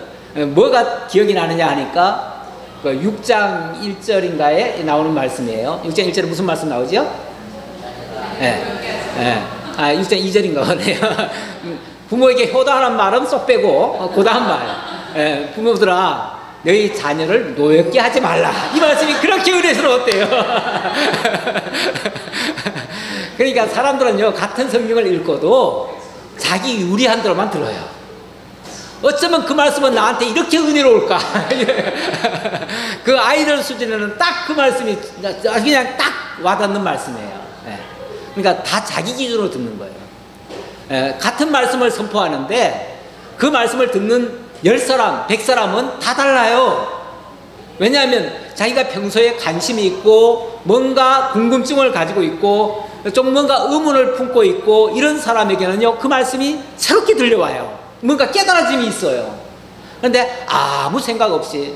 뭐가 기억이 나느냐 하니까 6장 1절인가에 나오는 말씀이에요. 6장 1절에 무슨 말씀 나오죠? 6장 2절인가 보네요. 부모에게 효도하는 말은 쏙 빼고 그 다음 말, 부모들아 너희 자녀를 노엽게 하지 말라. 이 말씀이 그렇게 은혜스러웠대요. 그러니까 사람들은요, 같은 성경을 읽고도 자기 유리한 대로만 들어요. 어쩌면 그 말씀은 나한테 이렇게 은혜로울까. 그 아이들 수준에는 딱 그 말씀이 그냥 딱 와닿는 말씀이에요. 그러니까 다 자기 기준으로 듣는 거예요. 같은 말씀을 선포하는데 그 말씀을 듣는 10사람, 100사람은 다 달라요. 왜냐하면 자기가 평소에 관심이 있고 뭔가 궁금증을 가지고 있고 좀 뭔가 의문을 품고 있고 이런 사람에게는요, 그 말씀이 새롭게 들려와요. 뭔가 깨달아짐이 있어요. 그런데 아무 생각 없이,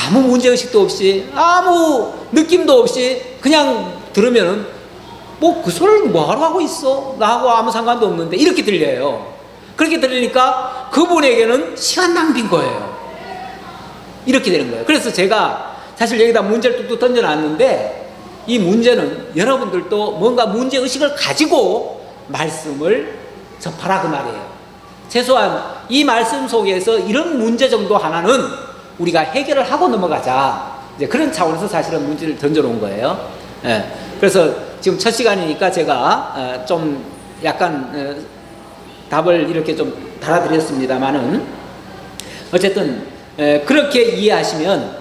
아무 문제의식도 없이, 아무 느낌도 없이 그냥 들으면은 뭐 그 소리를 뭐하러 하고 있어? 나하고 아무 상관도 없는데, 이렇게 들려요. 그렇게 들리니까 그분에게는 시간 낭비인 거예요. 이렇게 되는 거예요. 그래서 제가 사실 여기다 문제를 뚝뚝 던져놨는데, 이 문제는 여러분들도 뭔가 문제의식을 가지고 말씀을 접하라 그 말이에요. 최소한 이 말씀 속에서 이런 문제 정도 하나는 우리가 해결을 하고 넘어가자. 이제 그런 차원에서 사실은 문제를 던져놓은 거예요. 예. 그래서 지금 첫 시간이니까 제가 좀 약간 답을 이렇게 좀 달아드렸습니다만은 어쨌든 그렇게 이해하시면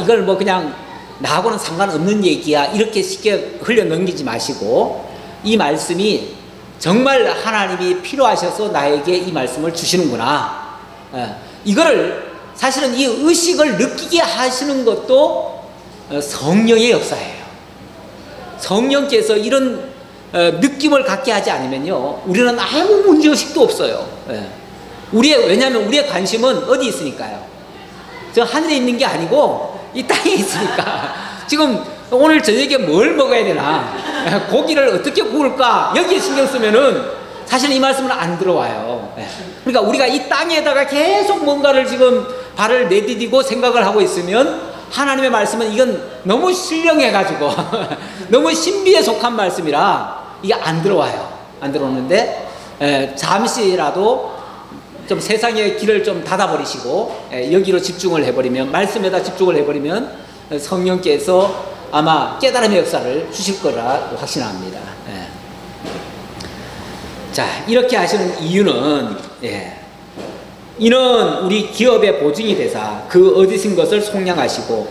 이걸 뭐 그냥 나하고는 상관없는 얘기야 이렇게 쉽게 흘려 넘기지 마시고 이 말씀이 정말 하나님이 필요하셔서 나에게 이 말씀을 주시는구나. 이거를 사실은 이 의식을 느끼게 하시는 것도 성령의 역사예요. 성령께서 이런 느낌을 갖게 하지 않으면요, 우리는 아무 문제의식도 없어요. 왜냐하면 우리의 관심은 어디 있으니까요. 저 하늘에 있는 게 아니고 이 땅에 있으니까. 지금 오늘 저녁에 뭘 먹어야 되나, 고기를 어떻게 구울까, 여기에 신경 쓰면은 사실 이 말씀은 안 들어와요. 그러니까 우리가 이 땅에다가 계속 뭔가를 지금 발을 내디디고 생각을 하고 있으면 하나님의 말씀은 이건 너무 신령해가지고 너무 신비에 속한 말씀이라 이게 안 들어와요. 안 들어오는데 잠시라도 좀 세상의 길을 좀 닫아버리시고 여기로 집중을 해버리면, 말씀에다 집중을 해버리면 성령께서 아마 깨달음의 역사를 주실 거라 확신합니다. 자, 이렇게 하시는 이유는 이는 우리 기업의 보증이 되사 그 얻으신 것을 속량하시고,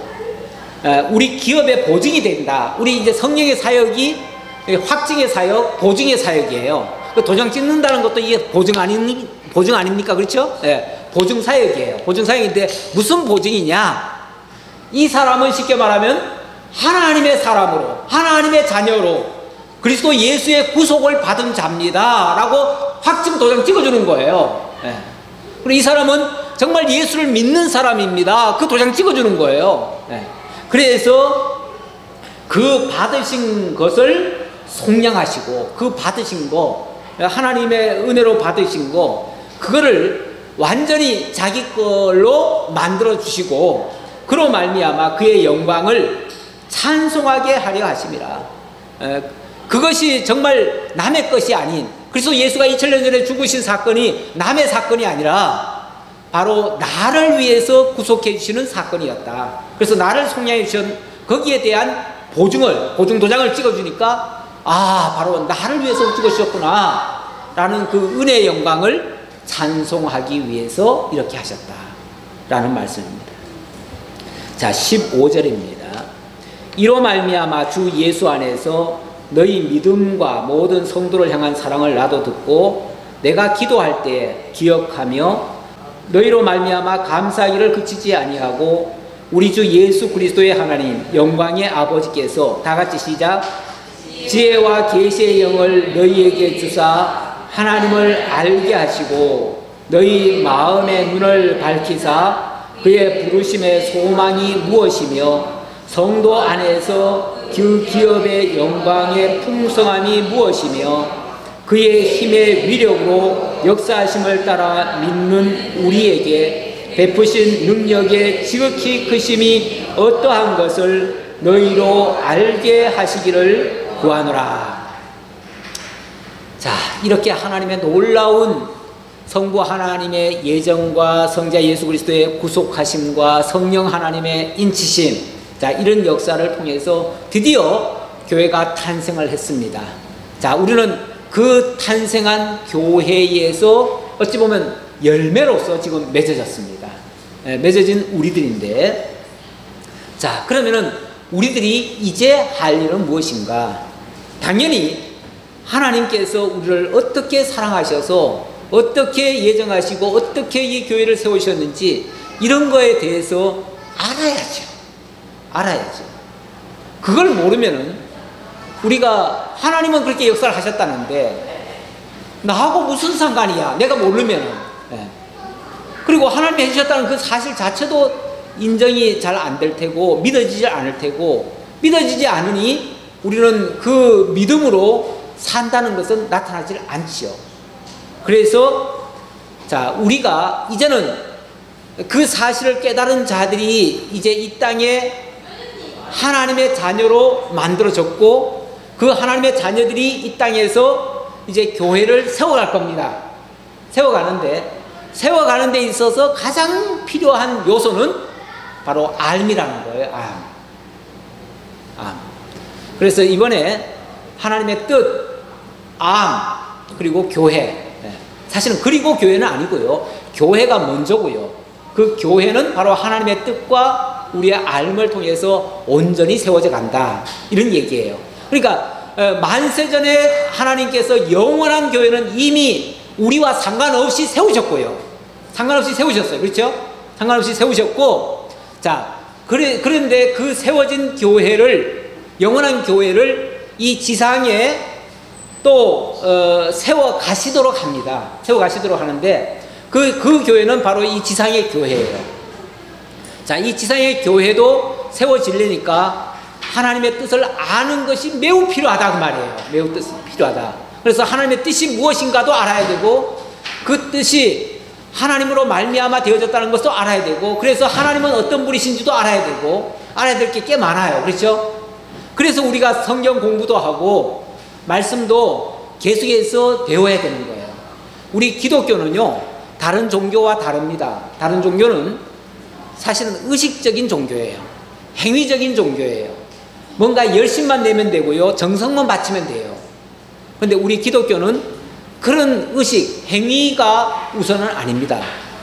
우리 기업의 보증이 된다. 우리 이제 성령의 사역이 확증의 사역, 보증의 사역이에요. 도장 찍는다는 것도 이게 보증 아닙니까? 그렇죠? 보증 사역이에요. 보증 사역인데 무슨 보증이냐? 이 사람은 쉽게 말하면 하나님의 사람으로, 하나님의 자녀로 그리스도 예수의 구속을 받은 자입니다 라고 확증 도장 찍어주는 거예요. 그리고 이 사람은 정말 예수를 믿는 사람입니다. 그 도장 찍어주는 거예요. 그래서 그 받으신 것을 속량하시고, 그 받으신 거, 하나님의 은혜로 받으신 거, 그거를 완전히 자기 걸로 만들어 주시고, 그로 말미암아 그의 영광을 찬송하게 하려 하심이라. 그것이 정말 남의 것이 아닌, 그래서 예수가 2000년 전에 죽으신 사건이 남의 사건이 아니라 바로 나를 위해서 구속해 주시는 사건이었다. 그래서 나를 속량해 주신 거기에 대한 보증 도장을 찍어주니까 바로 나를 위해서 죽으셨구나 라는 그 은혜의 영광을 찬송하기 위해서 이렇게 하셨다 라는 말씀입니다. 자, 15절입니다. 이로 말미암아 주 예수 안에서 너희 믿음과 모든 성도를 향한 사랑을 나도 듣고 내가 기도할 때 기억하며 너희로 말미암아 감사하기를 그치지 아니하고 우리 주 예수 그리스도의 하나님 영광의 아버지께서 다같이 시작. 지혜와 계시의 영을 너희에게 주사 하나님을 알게 하시고 너희 마음의 눈을 밝히사 그의 부르심의 소망이 무엇이며 성도 안에서 그 기업의 영광의 풍성함이 무엇이며 그의 힘의 위력으로 역사하심을 따라 믿는 우리에게 베푸신 능력의 지극히 크심이 어떠한 것을 너희로 알게 하시기를 구하노라. 자, 이렇게 하나님의 놀라운 성부 하나님의 예정과 성자 예수 그리스도의 구속하심과 성령 하나님의 인치심, 자, 이런 역사를 통해서 드디어 교회가 탄생을 했습니다. 자, 우리는 그 탄생한 교회에서 어찌 보면 열매로서 지금 맺어졌습니다. 맺어진 우리들인데, 자, 그러면은 우리들이 이제 할 일은 무엇인가? 당연히 하나님께서 우리를 어떻게 사랑하셔서 어떻게 예정하시고 어떻게 이 교회를 세우셨는지 이런 거에 대해서 알아야죠. 그걸 모르면은 우리가 하나님은 그렇게 역사를 하셨다는데 나하고 무슨 상관이야? 내가 모르면은. 그리고 하나님이 해주셨다는 그 사실 자체도 인정이 잘 안 될 테고 믿어지지 않을 테고, 믿어지지 않으니 우리는 그 믿음으로 산다는 것은 나타나질 않지요. 그래서 자, 우리가 이제는 그 사실을 깨달은 자들이 이제 이 땅에 하나님의 자녀로 만들어졌고 그 하나님의 자녀들이 이 땅에서 이제 교회를 세워갈 겁니다. 세워가는 데 있어서 가장 필요한 요소는 바로 알미라는 거예요. 암. 그래서 이번에 하나님의 뜻, 그리고 교회. 사실은 그리고 교회는 아니고요. 교회가 먼저고요. 그 교회는 바로 하나님의 뜻과 우리의 알을 통해서 온전히 세워져 간다. 이런 얘기예요. 그러니까 만세전에 하나님께서 영원한 교회는 이미 우리와 상관없이 세우셨고요. 상관없이 세우셨어요. 그렇죠? 상관없이 세우셨고, 자, 그런데 그 세워진 교회를, 영원한 교회를 이 지상에 또 세워 가시도록 합니다. 세워 가시도록 하는데 그 교회는 바로 이 지상의 교회예요. 자, 이 지상의 교회도 세워지려니까 하나님의 뜻을 아는 것이 매우 필요하다 그 말이에요. 매우 뜻이 필요하다. 그래서 하나님의 뜻이 무엇인가도 알아야 되고 그 뜻이 하나님으로 말미암아 되어졌다는 것도 알아야 되고, 그래서 하나님은 어떤 분이신지도 알아야 되고, 알아야 될 게 꽤 많아요. 그렇죠? 그래서 우리가 성경 공부도 하고 말씀도 계속해서 배워야 되는 거예요. 우리 기독교는요, 다른 종교와 다릅니다. 다른 종교는 사실은 의식적인 종교예요. 행위적인 종교예요. 뭔가 열심만 내면 되고요, 정성만 바치면 돼요. 그런데 우리 기독교는 그런 의식, 행위가 우선은 아닙니다.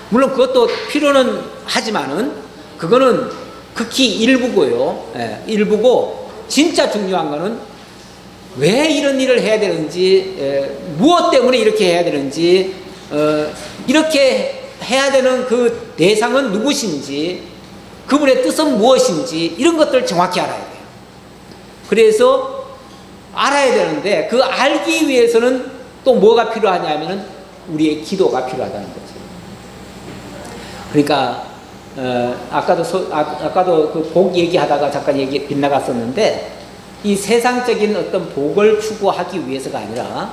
물론 그것도 필요는 하지만은 그거는 극히 일부고요. 일부고 진짜 중요한 거는 왜 이런 일을 해야 되는지, 무엇 때문에 이렇게 해야 되는지, 이렇게 해야 되는 그 대상은 누구신지, 그분의 뜻은 무엇인지, 이런 것들을 정확히 알아야 돼요. 그래서 알아야 되는데 그 알기 위해서는 또 뭐가 필요하냐면은 우리의 기도가 필요하다는 거죠. 그러니까 아까도 그 복 얘기하다가 잠깐 빗나갔었는데, 이 세상적인 어떤 복을 추구하기 위해서가 아니라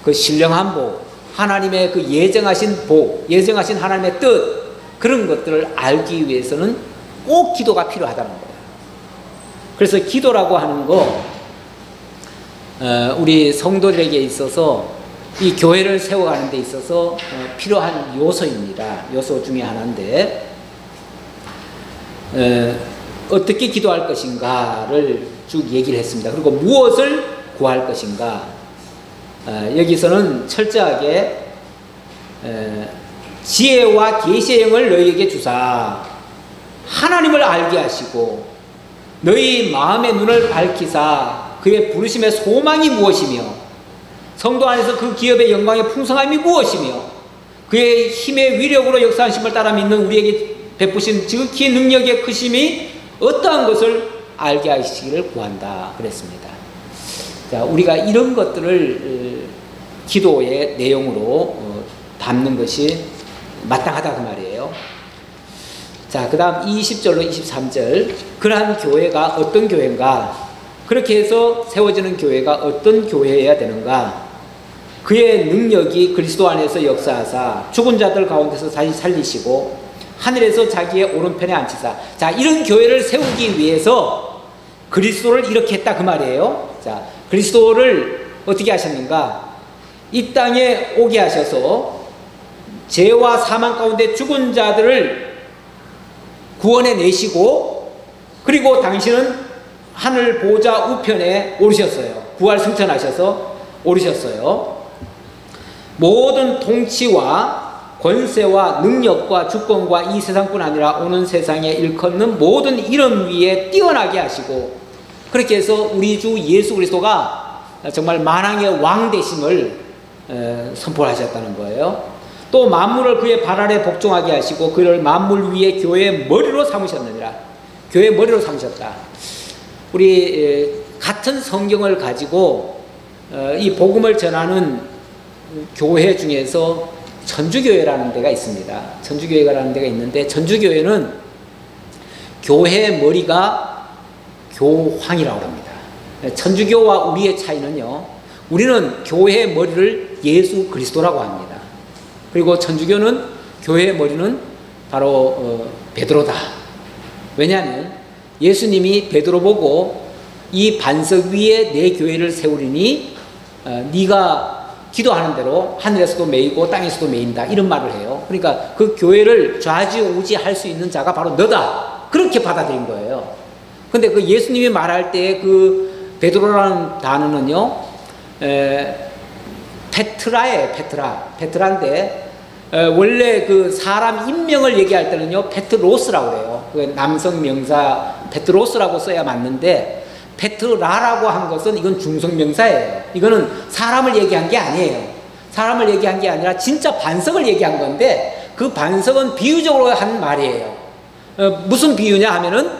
그 신령한 복, 하나님의 그 예정하신 복, 예정하신 하나님의 뜻, 그런 것들을 알기 위해서는 꼭 기도가 필요하다는 거예요. 그래서 기도라고 하는 거, 우리 성도들에게 있어서 이 교회를 세워가는 데 있어서 필요한 요소입니다. 요소 중에 하나인데, 어떻게 기도할 것인가를 쭉 얘기를 했습니다. 그리고 무엇을 구할 것인가, 여기서는 철저하게 지혜와 계시의 영을 너희에게 주사 하나님을 알게 하시고 너희 마음의 눈을 밝히사 그의 부르심의 소망이 무엇이며 성도 안에서 그 기업의 영광의 풍성함이 무엇이며 그의 힘의 위력으로 역사하심을 따라 믿는 우리에게 베푸신 지극히 능력의 크심이 어떠한 것을 알게 하시기를 구한다 그랬습니다. 자, 우리가 이런 것들을 기도의 내용으로 담는 것이 마땅하다 그 말이에요. 자, 그 다음 20절로 23절, 그러한 교회가 어떤 교회인가, 그렇게 해서 세워지는 교회가 어떤 교회여야 되는가, 그의 능력이 그리스도 안에서 역사하사 죽은 자들 가운데서 다시 살리시고 하늘에서 자기의 오른편에 앉히사. 자, 이런 교회를 세우기 위해서 그리스도를 이렇게 했다 그 말이에요. 자, 그리스도를 어떻게 하셨는가, 이 땅에 오게 하셔서 죄와 사망 가운데 죽은 자들을 구원해 내시고, 그리고 당신은 하늘 보좌 우편에 오르셨어요. 부활 승천하셔서 오르셨어요. 모든 통치와 권세와 능력과 주권과 이 세상뿐 아니라 오는 세상에 일컫는 모든 이름 위에 뛰어나게 하시고, 그렇게 해서 우리 주 예수 그리스도가 정말 만왕의 왕 되심을 선포하셨다는 거예요. 또 만물을 그의 발 아래 복종하게 하시고 그를 만물 위에 교회의 머리로 삼으셨느니라. 교회의 머리로 삼으셨다. 우리 같은 성경을 가지고 이 복음을 전하는 교회 중에서 천주교회라는 데가 있습니다. 천주교회라는 데가 있는데, 천주교회는 교회의 머리가 교황이라고 합니다. 천주교와 우리의 차이는요, 우리는 교회의 머리를 예수 그리스도라고 합니다. 그리고 천주교는 교회의 머리는 바로 베드로다. 왜냐하면 예수님이 베드로 보고 이 반석 위에 내 교회를 세우리니 네가 기도하는 대로 하늘에서도 메이고 땅에서도 메인다, 이런 말을 해요. 그러니까 그 교회를 좌지우지할 수 있는 자가 바로 너다, 그렇게 받아들인 거예요. 근데 그 예수님이 말할 때 그 베드로라는 단어는요, 페트라예요. 페트라인데 원래 그 사람 인명을 얘기할 때는요 페트로스라고 해요. 그 남성 명사 페트로스라고 써야 맞는데, 페트라라고 한 것은 이건 중성명사예요. 이거는 사람을 얘기한 게 아니에요. 사람을 얘기한 게 아니라 진짜 반석을 얘기한 건데, 그 반석은 비유적으로 한 말이에요. 무슨 비유냐 하면은,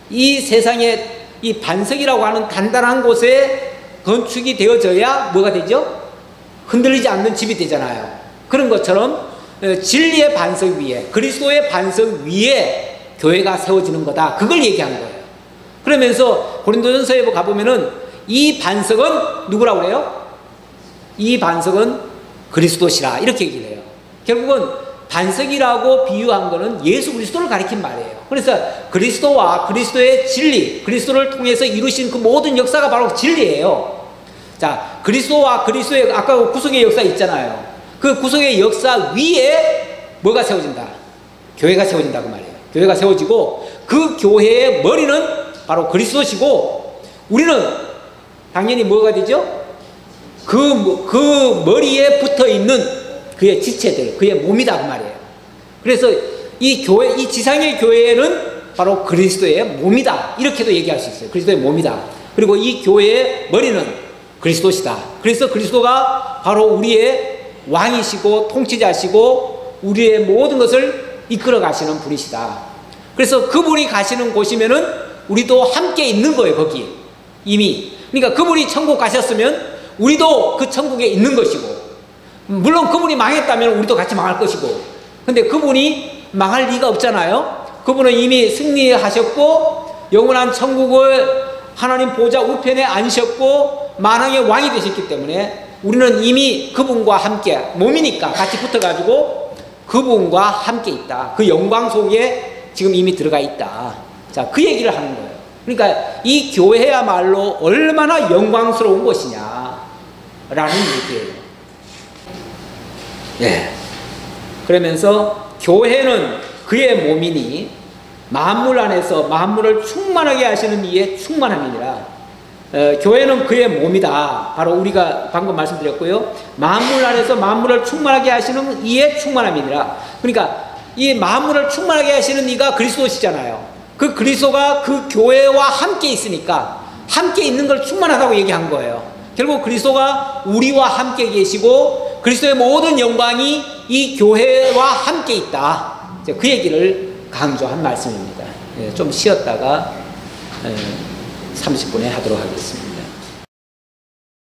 이 세상에 이 반석이라고 하는 단단한 곳에 건축이 되어져야 뭐가 되죠? 흔들리지 않는 집이 되잖아요. 그런 것처럼 진리의 반석 위에, 그리스도의 반석 위에 교회가 세워지는 거다, 그걸 얘기한 거예요. 그러면서 고린도전서에 가보면은 이 반석은 누구라고 그래요? 이 반석은 그리스도시라, 이렇게 얘기를 해요. 결국은 반석이라고 비유한 거는 예수 그리스도를 가리킨 말이에요. 그래서 그리스도와 그리스도의 진리, 그리스도를 통해서 이루신 그 모든 역사가 바로 진리예요. 자, 그리스도와 그리스도의 아까 구속의 역사 있잖아요. 그 구속의 역사 위에 뭐가 세워진다? 교회가 세워진다, 그 말이에요. 교회가 세워지고 그 교회의 머리는 바로 그리스도시고, 우리는 당연히 뭐가 되죠? 그 머리에 붙어 있는 그의 지체들, 그의 몸이다, 그 말이에요. 그래서 이 교회, 이 지상의 교회는 바로 그리스도의 몸이다, 이렇게도 얘기할 수 있어요. 그리스도의 몸이다. 그리고 이 교회의 머리는 그리스도시다. 그래서 그리스도가 바로 우리의 왕이시고 통치자시고 우리의 모든 것을 이끌어 가시는 분이시다. 그래서 그분이 가시는 곳이면은 우리도 함께 있는 거예요, 거기 이미. 그러니까 그분이 천국 가셨으면 우리도 그 천국에 있는 것이고, 물론 그분이 망했다면 우리도 같이 망할 것이고, 근데 그분이 망할 리가 없잖아요. 그분은 이미 승리하셨고 영원한 천국을 하나님 보좌 우편에 앉으셨고 만왕의 왕이 되셨기 때문에 우리는 이미 그분과 함께, 몸이니까 같이 붙어가지고 그분과 함께 있다. 그 영광 속에 지금 이미 들어가 있다. 자, 그 얘기를 하는 거예요. 그러니까 이 교회야말로 얼마나 영광스러운 것이냐 라는 얘기예요. 예. 그러면서 교회는 그의 몸이니 만물 안에서 만물을 충만하게 하시는 이의 충만함이니라. 교회는 그의 몸이다. 바로 우리가 방금 말씀드렸고요. 만물 안에서 만물을 충만하게 하시는 이의 충만함이니라. 그러니까 이 만물을 충만하게 하시는 이가 그리스도시잖아요. 그 그리스도가 그 교회와 함께 있으니까 함께 있는 걸 충만하다고 얘기한 거예요. 결국 그리스도가 우리와 함께 계시고 그리스도의 모든 영광이 이 교회와 함께 있다. 그 얘기를 강조한 말씀입니다. 좀 쉬었다가 30분에 하도록 하겠습니다.